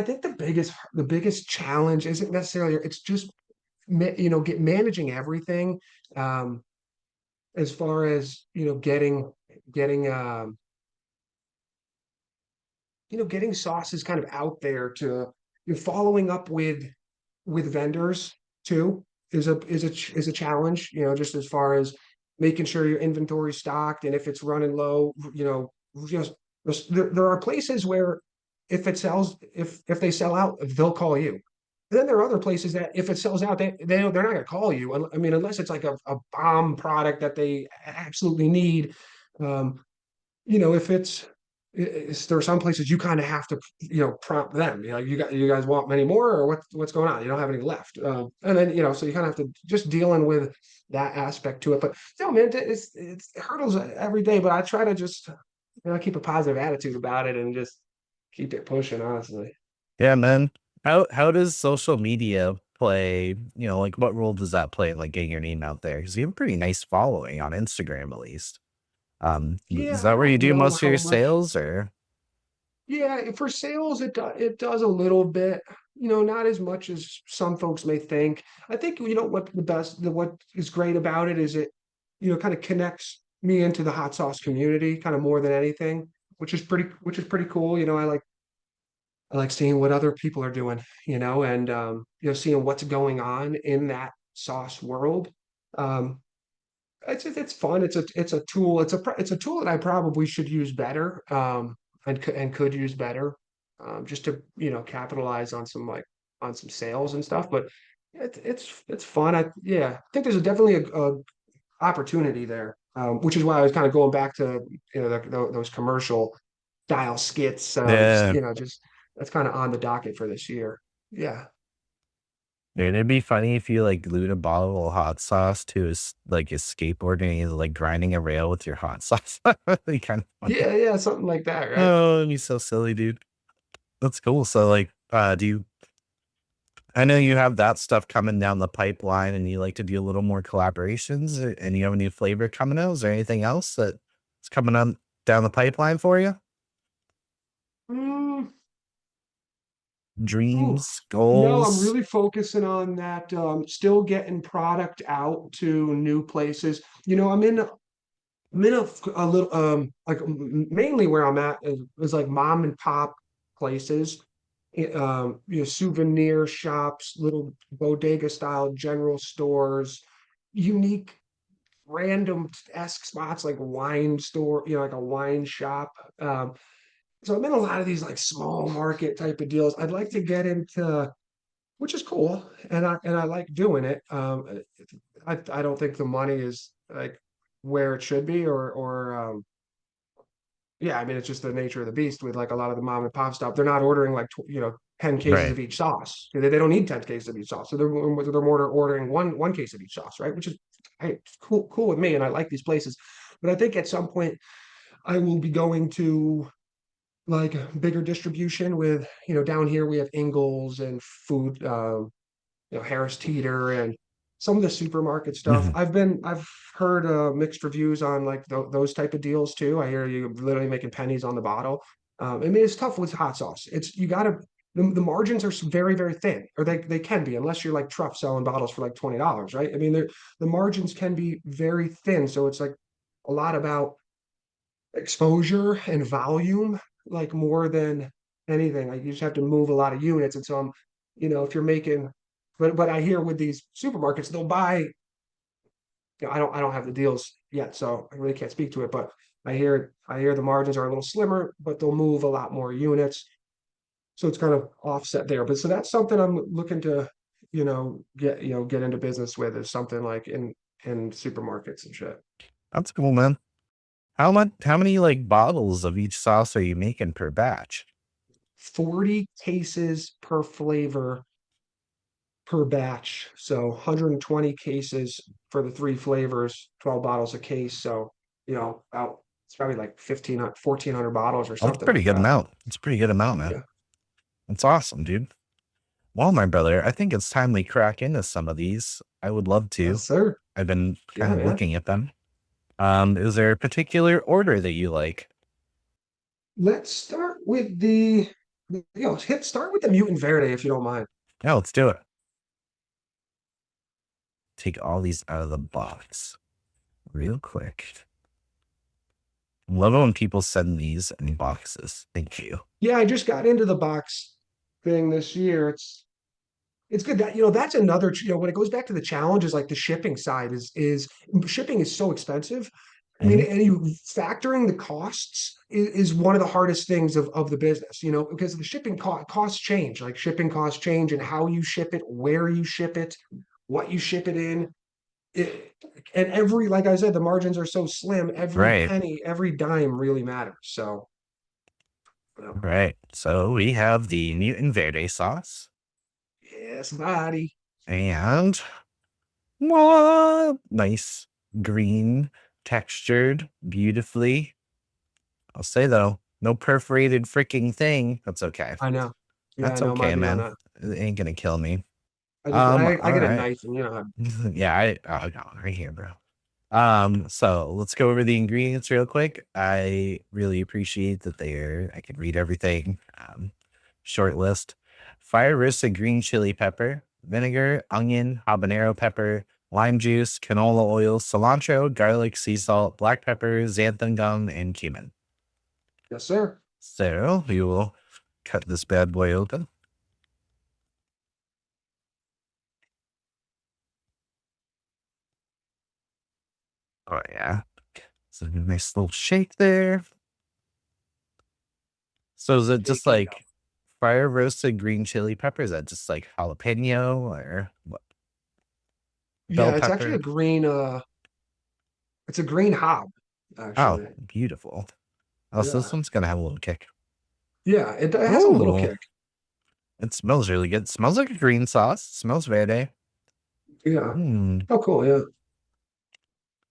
think the biggest challenge isn't necessarily it's just get managing everything as far as getting sauces kind of out there to you're following up with vendors too is a challenge, just as far as making sure your inventory is stocked, and if it's running low, just there are places where if they sell out, they'll call you. And then there are other places that if it sells out, they're not going to call you. I mean, unless it's like a bomb product that they absolutely need. Um, if there are some places you kind of have to, prompt them. You guys want many more, or what's going on? You don't have any left, and then so you kind of have to just dealing with that aspect to it. But no, man, it's hurdles every day. But I try to just keep a positive attitude about it and just keep it pushing. Honestly, Yeah, man. How does social media play, like what role does that play in like getting your name out there? Because you have a pretty nice following on Instagram at least. Is yeah, I that where you don't do know most of how your much. sales or Yeah, for sales, it does a little bit, not as much as some folks may think. I think, what is great about it is it, kind of connects me into the hot sauce community kind of more than anything, which is pretty cool. I like seeing what other people are doing, and seeing what's going on in that sauce world. Um, it's fun. It's a tool. It's a tool that I probably should use better, and could use better. just to capitalize on some on some sales and stuff. But it's fun. I think there's definitely a opportunity there, which is why I was kind of going back to those commercial style skits. Yeah. Just that's kind of on the docket for this year. Yeah. Dude, it'd be funny if you like glued a bottle of hot sauce to his like his skateboard and he's like grinding a rail with your hot sauce. That'd be kind of funny. Yeah, yeah, something like that, right? Oh, it'd be so silly, dude. That's cool. So like do you I know you have that stuff coming down the pipeline and you like to do a little more collaborations and you have a new flavor coming out. Is there anything else that's coming on down the pipeline for you? Mm, ooh. Dreams, No, I'm goals? really focusing on that. Still getting product out to new places. I'm in a little mainly where I'm at is like mom and pop places, souvenir shops, little bodega style general stores, unique random esque spots like wine store, like a wine shop. So I'm in a lot of these like small market type of deals. I'd like to get into, which is cool, and I like doing it. I don't think the money is like where it should be, or yeah, I mean it's just the nature of the beast with like a lot of the mom and pop stuff. They're not ordering like 10 cases Right. of each sauce. They don't need 10 cases of each sauce, so they're more ordering one case of each sauce, right? Which is hey, it's cool with me, and I like these places. But I think at some point I will be going to like bigger distribution with down here we have Ingles and food Harris Teeter and some of the supermarket stuff. Mhm. I've heard mixed reviews on like those type of deals too. I hear you literally making pennies on the bottle. I mean, it's tough with hot sauce. It's you got to the margins are very very thin, or they can be unless you're like Truff selling bottles for like $20, right? I mean, the margins can be very thin, so it's like a lot about exposure and volume, like more than anything. Like you just have to move a lot of units. And so if you're making, but I hear with these supermarkets, they'll buy, I don't have the deals yet, so I really can't speak to it, but I hear the margins are a little slimmer, but they'll move a lot more units. So it's kind of offset there. But so that's something I'm looking to, get into business with is something like in supermarkets and shit. That's cool, man. How many like bottles of each sauce are you making per batch? 40 cases per flavor per batch. So 120 cases for the three flavors, 12 bottles a case. So, about it's probably like 1,500, 1,400 bottles or Oh, that's a something pretty like good that. amount. It's a pretty good amount, man. Yeah. That's awesome, dude. Well, my brother, I think it's time we crack into some of these. I would love Yes, to. sir. I've been kind Yeah, of man. looking at them. Is there a particular order that you like? Let's start with start with the Mutant Verde if you don't mind. Yeah, let's do it. Take all these out of the box real quick. Love it when people send these in boxes. Thank you. Yeah, I just got into the box thing this year. It's good that that's another when it goes back to the challenge is like the shipping side is shipping is so expensive. I mean, Mhm. and you factoring the costs is one of the hardest things of the business, because the shipping costs change, like shipping costs change and how you ship it, where you ship it, what you ship it in. It, and like I said, the margins are so slim, every Right. penny, every dime really matters. So, Right. So we have the Mutant Verde sauce yes, buddy. and nice green textured beautifully. I'll say though, no perforated freaking thing. That's okay. I know. Yeah, I That's know my okay, view on man. that. It ain't gonna kill me. I All get a right. knife and Yeah, I got right here, bro. So let's go over the ingredients real quick. I really appreciate that I can read everything. Short list: fire roasted green chili pepper, vinegar, onion, habanero pepper, lime juice, canola oil, cilantro, garlic, sea salt, black pepper, xanthan gum, and cumin. yes, sir. So we will cut this bad boy open. Oh yeah. So a nice little shake there. So is it just Shaking. like fire roasted green chili peppers. That just like jalapeno or what? Bell Yeah, it's actually a pepper. green it's a green hob, Oh, actually. beautiful. Oh, so this Yeah. one's gonna have a little kick. Yeah, it has a little Oh, kick. it smells really good. It smells like a green sauce. It smells Verde. Yeah. Hmm. Oh, cool. Yeah.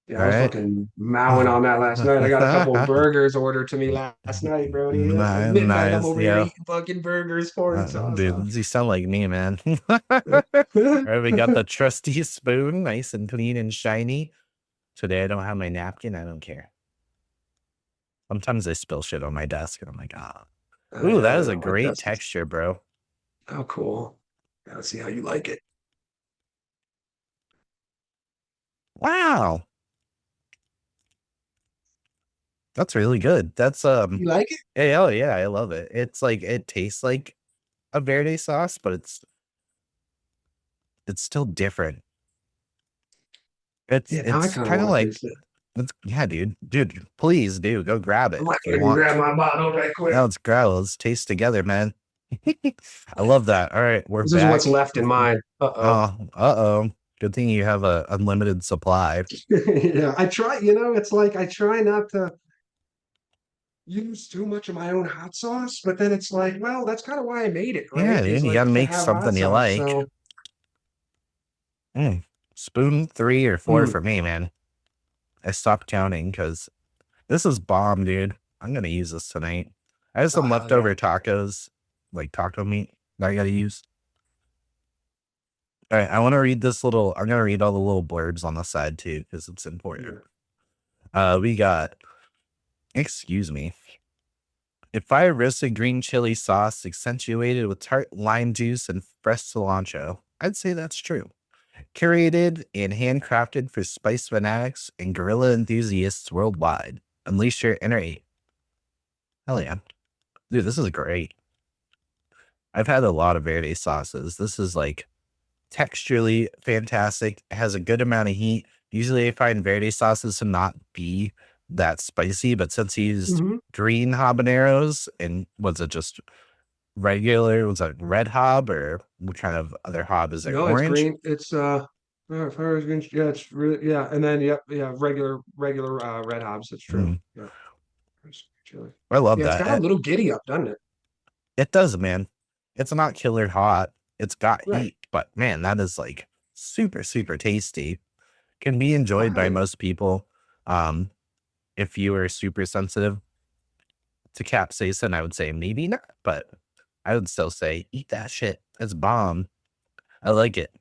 Yeah, All I was right. fucking mowing on that last night. I got a couple of burgers ordered to me last night, Brody. Yeah, like midnight, I'm Nice, over here yeah. eating fucking burgers, pouring sauce on. Dude, you sound like me, man. All right, we got the trusty spoon, nice and clean and shiny. Today I don't have my napkin. I don't care. Sometimes I spill shit on my desk, and I'm like, ah. Ooh, Yeah, that I is a know. My great desk is texture, bro. oh cool. Gotta see how you like it. Wow, that's really good. That's You like it? yeah, oh yeah, I love it. It's like it tastes like a Verde sauce, but it's still different. It's Yeah, now I it's kind of kind of want to like taste it. it's yeah, dude, please do go grab I'm it gonna if you grab want. my bottle right quick. Now let's grab. Let's taste together, man. I love that. All right, we're This is what's back. left in mine. Uh-oh. Oh, uh-oh. Good thing you have a unlimited supply. Yeah, I try, it's like I try not to use too much of my own hot sauce, but then it's like, well, that's kind of why I made it, right? Yeah, Is dude, you like gotta to make have hot something you sauce. like. So, Mm. Spoon 3 or 4 mm, for me, man. I stopped counting because this is bomb, dude. I'm gonna use this tonight. I have oh some hell yeah. leftover tacos, like taco meat that I gotta use. All right, I want to read this little. I'm gonna read all the little blurbs on the side too because it's important. Yeah. We got. Excuse me. A fire roasted green chili sauce accentuated with tart lime juice and fresh cilantro. I'd say that's true. Curated and handcrafted for spice fanatics and gorilla enthusiasts worldwide. Unleash your inner eight. Hell yeah. Dude, this is great. I've had a lot of Verde sauces. This is like texturally fantastic. It has a good amount of heat. Usually I find Verde sauces to not be that spicy, but since he used Hmm. green habaneros and was it just regular, was it red hob or what kind of other hob is there? No, it's Orange? green. It's fire is green. Yeah, it's really yeah. And then yep, yeah, regular red hobs. That's true. Mm, Yeah. Chili. I love Yeah, it's that. got a little giddy up, doesn't it? It does, man. It's not killer hot. It's got Right. heat, but man, that is like super, super tasty. Can be Oh enjoyed hell by yeah. most people. Um, if you are super sensitive to capsaicin, I would say maybe not, but I would still say eat that shit. It's bomb. I like it.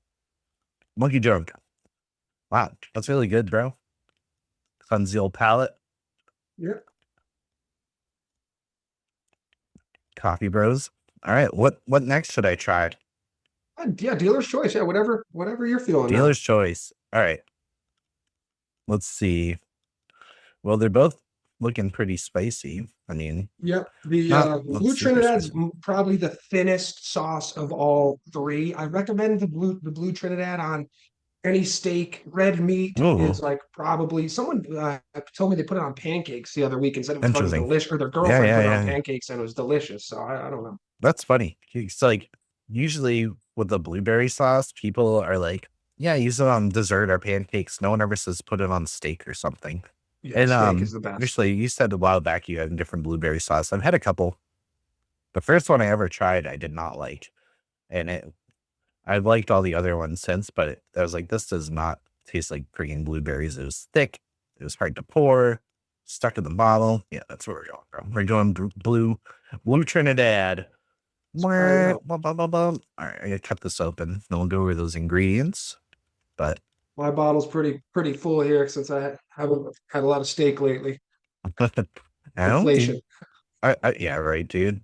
Monkey junk. Wow, that's really good, bro. Cleanse the old palate. Yeah. Coffee bros. All right, what next should I try? Yeah, dealer's choice. Yeah, whatever you're feeling now. Dealer's choice. All right, let's see. Well, they're both looking pretty spicy. I mean, Yep. The not blue super Trinidad's spicy. probably the thinnest sauce of all three. I recommend the blue Trinidad on any steak. Red meat Ooh, is like probably someone told me they put it on pancakes the other week and said it was fucking interesting. delicious, or their Yeah, girlfriend yeah, put it on yeah. pancakes and it was delicious. So I don't know. That's funny. It's like usually with the blueberry sauce, people are like, yeah, use it on dessert or pancakes. No one ever says put it on steak or something. Yeah, And steak is the best. actually you said a while back you had a different blueberry sauce. I've had a couple. The first one I ever tried, I did not like. And I've liked all the other ones since, but I was like, this does not taste like freaking blueberries. It was thick. It was hard to pour. Stuck in the bottle. Yeah, that's where we're going, bro. We're going blue Trinidad. Try it Mwah, out. bum, bum, bum, bum. All right, I gotta cut this open. Then we'll go over those ingredients. But My bottle's pretty full here since I haven't had a lot of steak lately. I don't, Inflation. dude. Yeah, right, dude.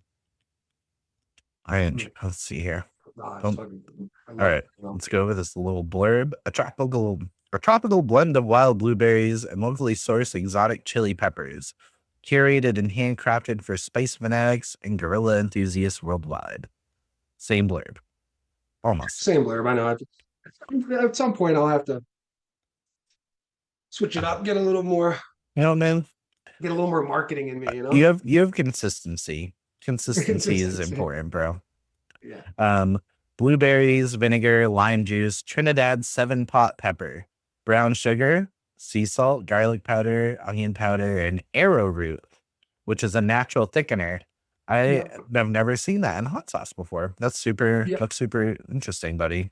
Mm. Let's see here. It's Don't. fucking, I All love right, it. let's go over this little blurb. A tropical blend of wild blueberries and locally sourced exotic chili peppers, curated and handcrafted for spice fanatics and gorilla enthusiasts worldwide. Same blurb, almost. Same blurb. I know. At some point, I'll have to switch it up, You know, man, get a little more marketing in me. you have consistency. Consistency is Consistency. important, bro. Yeah. Um, blueberries, vinegar, lime juice, Trinidad 7-pot pepper, brown sugar, sea salt, garlic powder, onion powder, and arrowroot, which is a natural thickener. I Yep. have never seen that in hot sauce before. That's super. Yep. That's super interesting, buddy.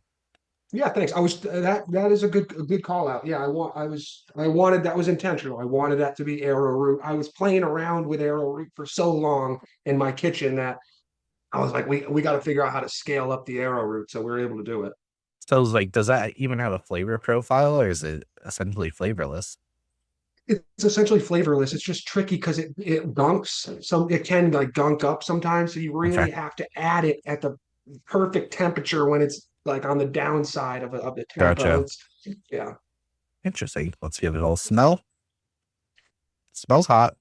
Yeah, thanks. I was that is a good call out. Yeah, I wanted that was intentional. I wanted that to be arrowroot. I was playing around with arrowroot for so long in my kitchen that I was like, we got to figure out how to scale up the arrowroot, so we were able to do it. So, like, does that even have a flavor profile, or is it essentially flavorless? It's essentially flavorless. It's just tricky because it gunks. It can like gunk up sometimes. So you Okay, really have to add it at the perfect temperature when it's like on the downside of the temp. gotcha. It's yeah. Interesting. Let's give it a little smell. Smells hot.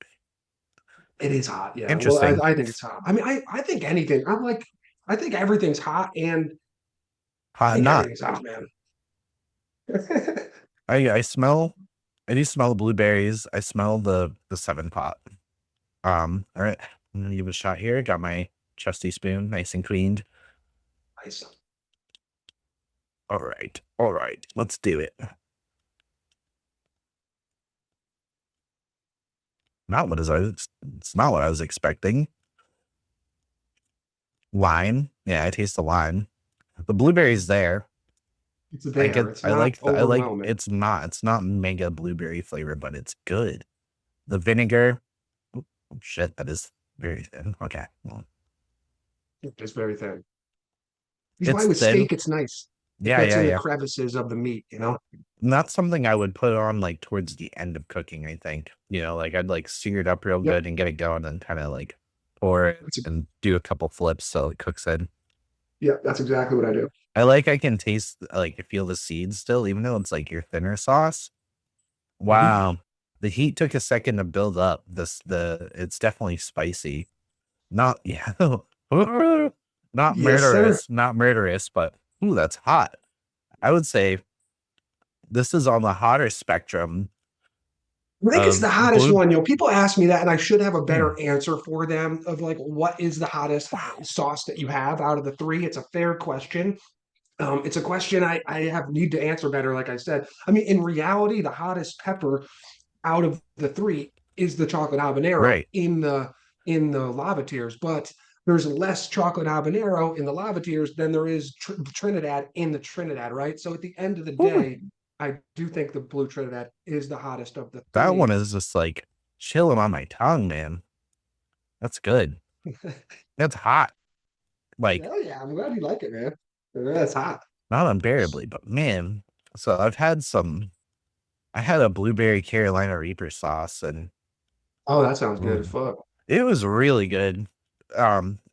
It is hot, yeah. Well, Interesting. I think it's hot. I mean, I think anything. I think everything's hot, and I Hot and think not. everything's hot, man. I smell. I do smell the blueberries. I smell the 7-pot. All right. I'm gonna give it a shot here. Got my trusty spoon, nice and cleaned. Nice. All right. All right. Let's do it. Not what is I. It's not what I was expecting. Lime. Yeah, I taste the lime. The blueberries there. It's there. It's I not like I like overwhelming. it's not mega blueberry flavor, but it's good. The vinegar. Oh, shit, that is very thin. Okay. Well, It's very thin. That's why it's with thin. steak, it's nice. It Yeah, gets yeah, in the yeah. crevices of the meat, you know? Not something I would put on like towards the end of cooking, I think. Like I'd like sear it up real Yep. good and get it going and kind of like pour it That's a, and do a couple flips so it cooks in. yep, that's exactly what I do. I can taste like feel the seeds still, even though it's like your thinner sauce. Mhm. Wow. The heat took a second to build up. It's definitely spicy. Not yeah. Yes, sir. Not murderous, but ooh, that's hot. I would say this is on the hotter spectrum I think it's the of hottest blue. one. People ask me that, and I should have a Hmm. better answer for them of like, what is the hottest Wow. sauce that you have out of the three? It's a fair question. It's a question I have need to answer better. Like I said, I mean, in reality, the hottest pepper out of the three is the chocolate habanero Right. in the lava tears, but there's less chocolate habanero in the lava tears than there is Trinidad in the Trinidad, right? So at the end of the Ooh, day, I do think the blue Trinidad is the hottest of the that one three. is just like chilling on my tongue, man. That's good. That's hot. Like Hell yeah, I'm glad you like it, man. That's hot. not unbearably, but man. So I had a blueberry Carolina Reaper sauce and Oh, that sounds good as ooh, fuck. it was really good.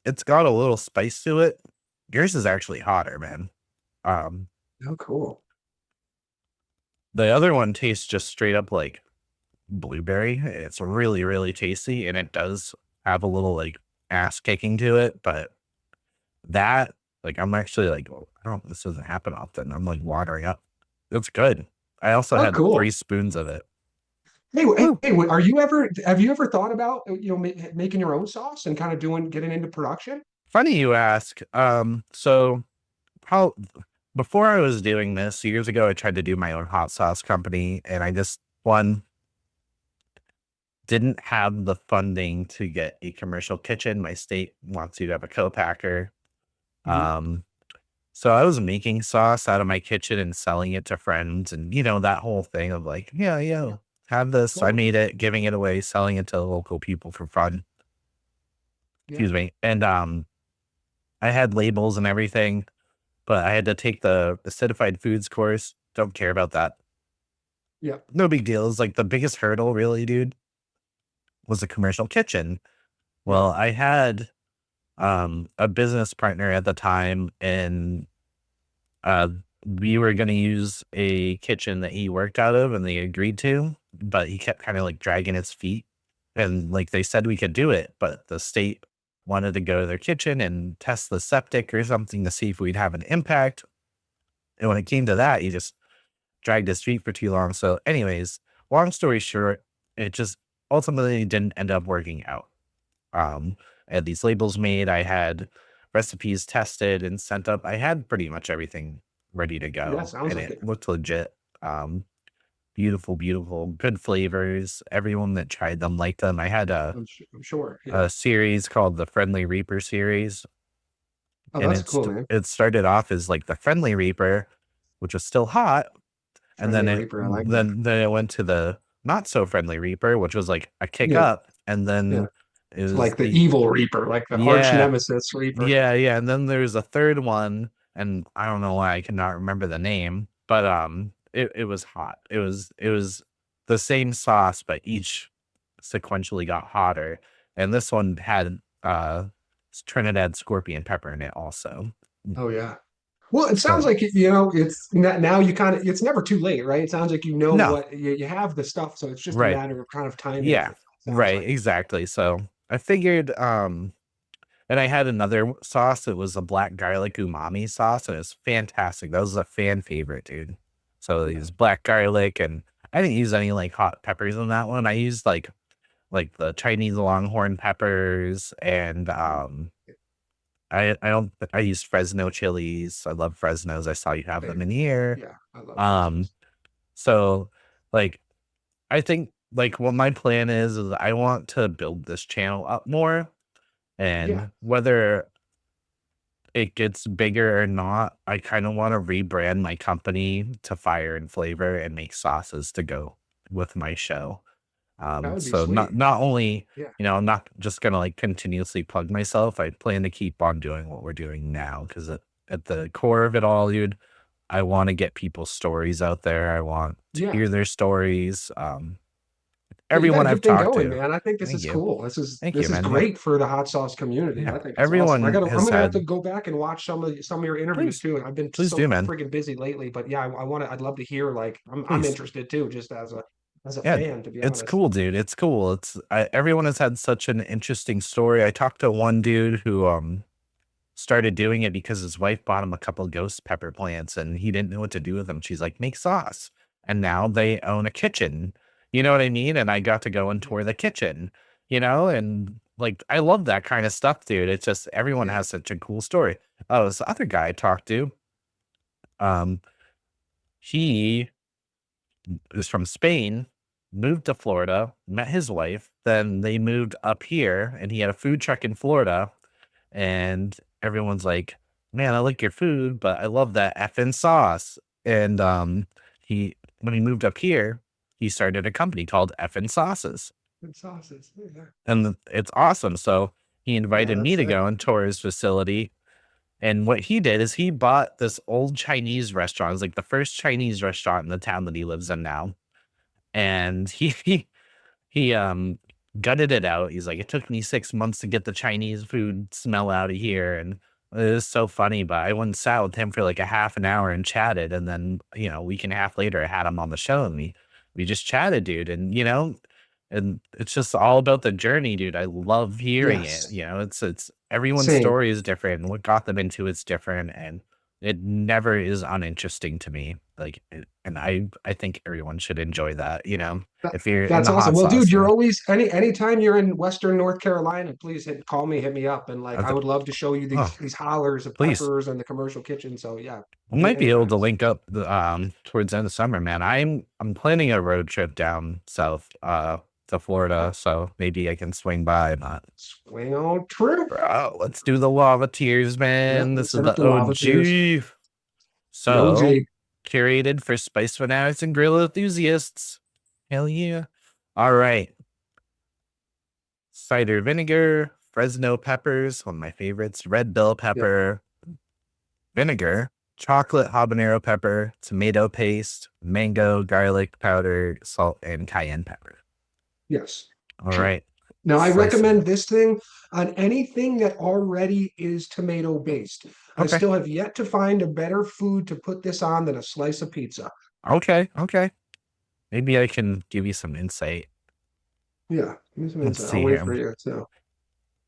It's got a little spice to it. Yours is actually hotter, man. Um, Oh, cool. the other one tastes just straight up like blueberry. It's really, really tasty, and it does have a little like ass kicking to it. But that, like, I'm actually like, oh, I don't. This doesn't happen often. I'm like watering up. It's good. I also Oh, had cool. 3 spoons of it. Hey, Woo. hey, have you ever thought about making your own sauce and kind of getting into production? Funny you ask. So how before I was doing this years ago, I tried to do my own hot sauce company, and I just one didn't have the funding to get a commercial kitchen. My state wants you to have a co-packer. Mhm. Um, so I was making sauce out of my kitchen and selling it to friends, and that whole thing of like, yeah, Yeah, have this. I totally. made it, giving it away, selling it to local people for fun. Yeah, Excuse me. And I had labels and everything, but I had to take the certified foods course. Don't care about that. yeah, No big deal. It's like the biggest hurdle, really, dude, was a commercial kitchen. yeah. Well, I had a business partner at the time, and uh, we were going to use a kitchen that he worked out of, and they agreed to, but he kept kind of like dragging his feet. And like they said we could do it, but the state wanted to go to their kitchen and test the septic or something to see if we'd have an impact. And when it came to that, he just dragged his feet for too long. So, anyways, long story short, it just ultimately didn't end up working out. Um, I had these labels made. I had recipes tested and sent up. I had pretty much everything ready to Yeah, go, sounds and like it it. looked legit. Beautiful, beautiful, good flavors. Everyone that tried them liked them. I had I'm sure. Yeah. a series called the Friendly Reaper series, Oh, and that's cool, man. it started off as like the Friendly Reaper, which was still hot, and Friendly Reaper. I like that. then it went to the not so friendly Reaper, which was like a kick Yeah. up, and Yeah. then it It's was like the evil Reaper, like the arch yeah, nemesis Reaper. yeah, and then there's a third one, and I don't know why I cannot remember the name, but it was hot. It was the same sauce, but each sequentially got hotter, and this one had Trinidad scorpion pepper in it also. Oh yeah. Well, it sounds So like it's now you kind of it's never too late, right? It sounds like you know no, what you have the stuff, so it's just a right, matter of kind of timing it. yeah, It sounds right, like. exactly. So I figured and I had another sauce. It was a black garlic umami sauce, and it's fantastic. That was a fan favorite, dude. So Yeah. these black garlic, and I didn't use any like hot peppers in that one. I used like the Chinese longhorn peppers, and I don't I used Fresno chilies. I love Fresnos. I saw you have them Hey, in here. yeah, I love Um, Fresnos. so like I think like what my plan is I want to build this channel up more, Yeah, and whether it gets bigger or not, I kind of want to rebrand my company to Fire and Flavor and make sauces to go with my show. that would be So sweet. not only, Yeah, I'm not just gonna like continuously plug myself. I plan to keep on doing what we're doing now because at the core of it all, dude, I want to get people's stories out there. I want to yeah. hear their stories. Yeah, you got a Everyone I've good thing talked going, to, man. I think this thank is you, cool. thank you, This is man. Yeah, great for the hot sauce community. yeah. I think it's awesome. Everyone I'm has gonna have to had, go back and watch some of your interviews please, too. I've been please so do, man. friggin' busy lately, but yeah, I want to. I'd love to hear. Like, I'm Please. interested too, just as a Yeah, fan, to be it's honest. cool, dude. It's cool. Everyone has had such an interesting story. I talked to one dude who started doing it because his wife bought him a couple ghost pepper plants and he didn't know what to do with them. She's like, make sauce. And now they own a kitchen. You know what I mean? And I got to go and Yeah, tour the kitchen, and like I love that kind of stuff, dude. It's just everyone yeah, has such a cool story. Oh, this other guy I talked to, um, he is from Spain, moved to Florida, met his wife, then they moved up here and he had a food truck in Florida and everyone's like, "Man, I like your food, but I love that effing sauce." And he when he moved up here, he started a company called Effin' Sauces. good sauces. Yeah, And it's awesome. So he yeah, invited me that's to go and tour his facility. And what he did is he bought this old Chinese restaurant. It's like the first Chinese restaurant in the town that he lives in now. And he gutted it out. He's like, "It took me 6 months to get the Chinese food smell out of here," and it was so funny, but I went and sat with him for, like, a half an hour and chatted, and then, a week and a half later, I had him on the show, and we just chatted, dude, and it's just all about the journey, dude. I love hearing it, yes, it's everyone's same. story is different, and what got them into it's different, and it never is uninteresting to me, like, and I think everyone should enjoy that, That, if you're in that's the awesome. hot Well, dude, sauce, you're always anytime you're in Western North Carolina, please call me, hit me up, and like I Okay. would love to show you Oh, these hollers of please. peppers and the commercial kitchen. So yeah, We might be able anytime. to link up towards the end of summer, man. I'm planning a road trip down south to Florida, Oh, so maybe I can swing by. But swing on true. bro, let's do the lava tears, Yep, man. This let's is hit up the the lava tears. OG. The So OG. curated for spice fanatics and grill enthusiasts. Hell yeah. All right. Cider vinegar, Fresno peppers, one of my favorites, red bell Yep. pepper, vinegar, chocolate habanero pepper, tomato paste, mango, garlic powder, salt, and cayenne pepper. Yes. All right. Now I Slice it recommend up. this thing on anything that already is tomato based. I Okay. still have yet to find a better food to put this on than a slice of pizza. Okay. Okay. Maybe I can give you some insight. Yeah, give me some Let's insight. I'll see wait here. for you. So.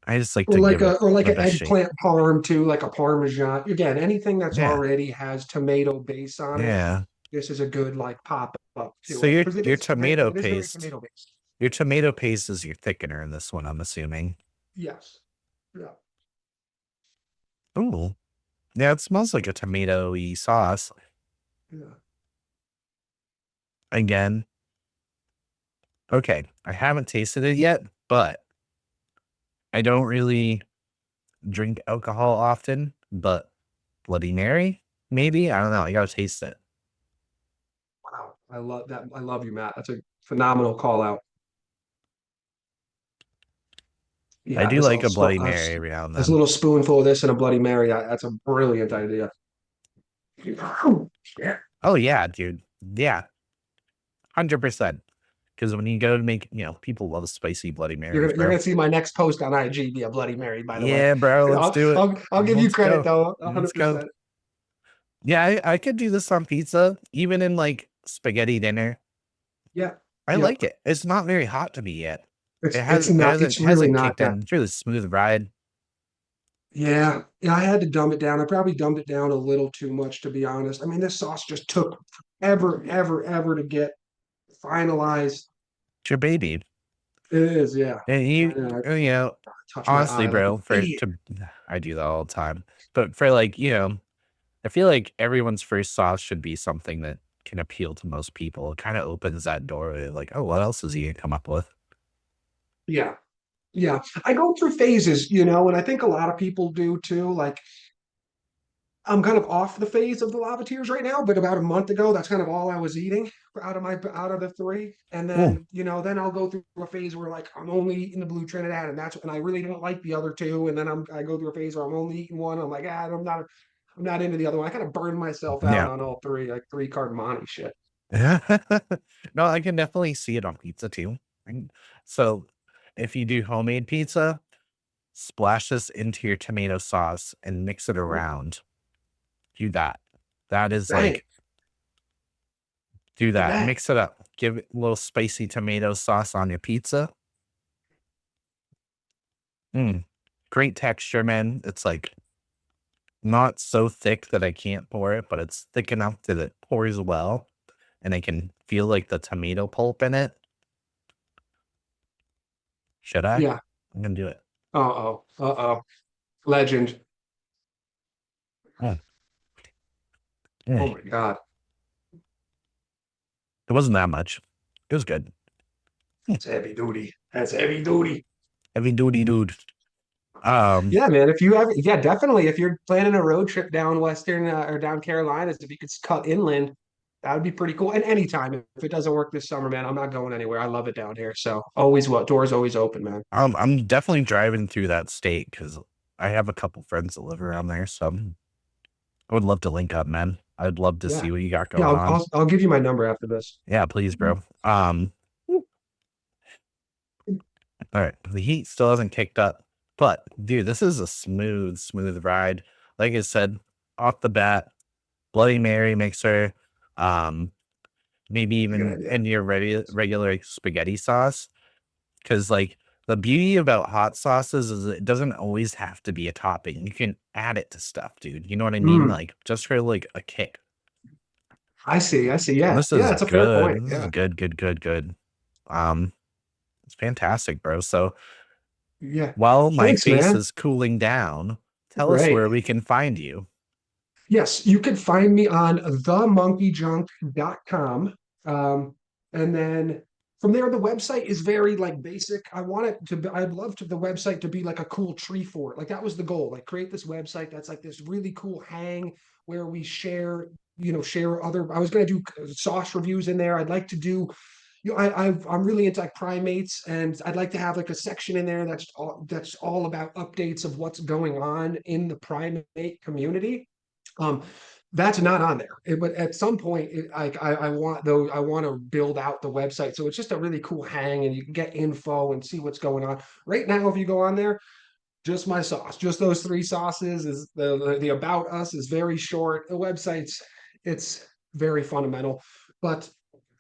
I just like to give it Or like the an best shape. eggplant parm too, like a parmesan. Again, anything that's Yeah. already has tomato base on it. Yeah. This is a good like pop up to So it because tomato it is very paste, tomato based. your tomato paste is your thickener in this one, I'm assuming. Yes. Yeah. Ooh. Yeah, it smells like a tomato-y sauce. Yeah. Again, okay, I haven't tasted it yet, but I don't really drink alcohol often, but Bloody Mary, maybe? I don't know. I gotta taste it. Wow. I love that. I love you, Matt. That's a phenomenal call out. I Yeah, do this like I'll a sp- Bloody Mary every now and this then. little spoonful of this and a Bloody Mary. That's a brilliant idea. Yeah. Oh yeah, dude. Yeah, 100%. Because when you go to make, people love spicy Bloody Marys, You're bro. gonna see my next post on IG be a Bloody Mary, by the way. Yeah, bro. Let's do it. I'll give you Let's credit go. though, Let's go. 100%. Yeah, I could do this on pizza, even in like spaghetti dinner. Yeah. I Yep. like it. It's not very hot to me yet. It It's hasn't it not. hasn't It's really hasn't not kicked that. in. It's really smooth ride. Yeah. Yeah. I had to dumb it down. I probably dumbed it down a little too much, to be honest. I mean, this sauce just took ever to get finalized. It's your baby. It is. Yeah. And I know. Touch my honestly, eye like an bro, idiot. I do that all the time. But for like, I feel like everyone's first sauce should be something that can appeal to most people. It kind of opens that doorway, like, oh, what else is he gonna come up with? Yeah. Yeah. I go through phases, and I think a lot of people do too. Like, I'm kind of off the phase of the lava tears right now, but about a month ago, that's kind of all I was eating out of the three. And Mm, then, then I'll go through a phase where like I'm only eating the blue Trinidad, and I really don't like the other two. And then I go through a phase where I'm only eating one. I'm like, I'm not into the other one. I kind of burned myself out yeah. on all three, like three card Monty shit. No, I can definitely see it on pizza too. And so if you do homemade pizza, splash this into your tomato sauce and mix it Oh, around. Do that. That is dang, like, do look at that. that. Mix it up. Give it a little spicy tomato sauce on your pizza. Mm, great texture, man. It's like not so thick that I can't pour it, but it's thick enough that it pours well and I can feel like the tomato pulp in it. Should I? Yeah. I'm gonna do it. Uh-oh. Uh-oh. Legend. Mm, Oh mm. my God. It wasn't that much. It was good. Mm, That's heavy duty. That's heavy duty. heavy duty dude. Um, Yeah, man. If you ever, yeah, definitely. If you're planning a road trip down Western or down Carolinas, if you could cut inland, that would be pretty cool. And anytime, if it doesn't work this summer, man, I'm not going anywhere. I love it down here. So always what doors always open, man. I'm definitely driving through that state because I have a couple friends that live around there, so I would love to link up, man. I'd love to Yeah. see what you got Yeah, going on. I'll give you my number after this. Yeah, please, bro. All right. The heat still hasn't kicked up, but dude, this is a smooth ride. Like I said, off the bat, Bloody Mary mixer, um, maybe Good even idea. in your regular like, spaghetti sauce. Because like the beauty about hot sauces is it doesn't always have to be a topping. You can add it to stuff, dude. You know what I mean? Mm, Like just for like a kick. I see. I see. Yeah. This Yeah, is that's a fair good. point. This is Yeah. good. Um, it's fantastic, bro. So Yeah. while my Thanks, face man. is cooling down, tell us Great. where we can find you. Yes, you can find me on themonkeyjunk.com. And then from there, the website is very like basic. I want it to be, I'd love to the website to be like a cool tree fort. Like that was the goal. Like create this website that's like this really cool hang where we share, share other. I was gonna do sauce reviews in there. I'd like to do I'm really into like primates, and I'd like to have like a section in there that's all about updates of what's going on in the primate community. Um, that's not on there. But at some point, I want though I want to build out the website, so it's just a really cool hang, and you can get info and see what's going on. Right now, if you go on there, just my sauce, just those three sauces is the about us is very short. The website's it's very fundamental, but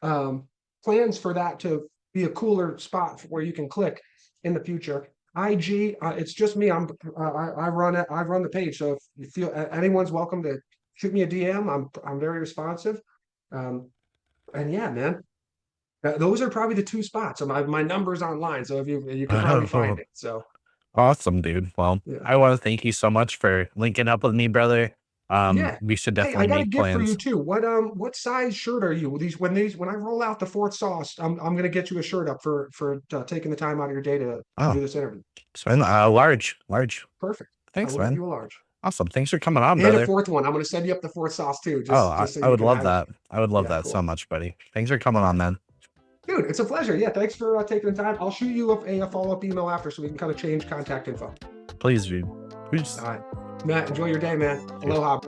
um, plans for that to be a cooler spot where you can click in the future. IG, it's just me. I run it. I run the page. So if you feel anyone's welcome to shoot me a DM. I'm very responsive. Um, and yeah, man, those are probably the two spots. So my number's online, so if you can probably find Oh, it. So Awesome, dude. Well, Yeah. I want to thank you so much for linking up with me, brother. Yeah. We should Hey, I definitely got a make gift for you plans. too. What size shirt are you? When I roll out the fourth sauce, I'm gonna get you a shirt up for taking the time out of your day to Oh, do this interview. so large, large. Perfect. I Thanks, will get man. you a large. Awesome. Thanks for coming on, And a brother. fourth one. I'm gonna send you up the fourth sauce too, Oh, just so I you would can love have it. that. I would love Yeah, that so cool. much, buddy. Thanks for coming Yeah. on, man. Dude, it's a pleasure. Yeah, thanks for taking the time. I'll shoot you a follow-up email after so we can kind of change contact info. Please, dude. All Peace. right. Matt, enjoy your day, man. Dude. Aloha.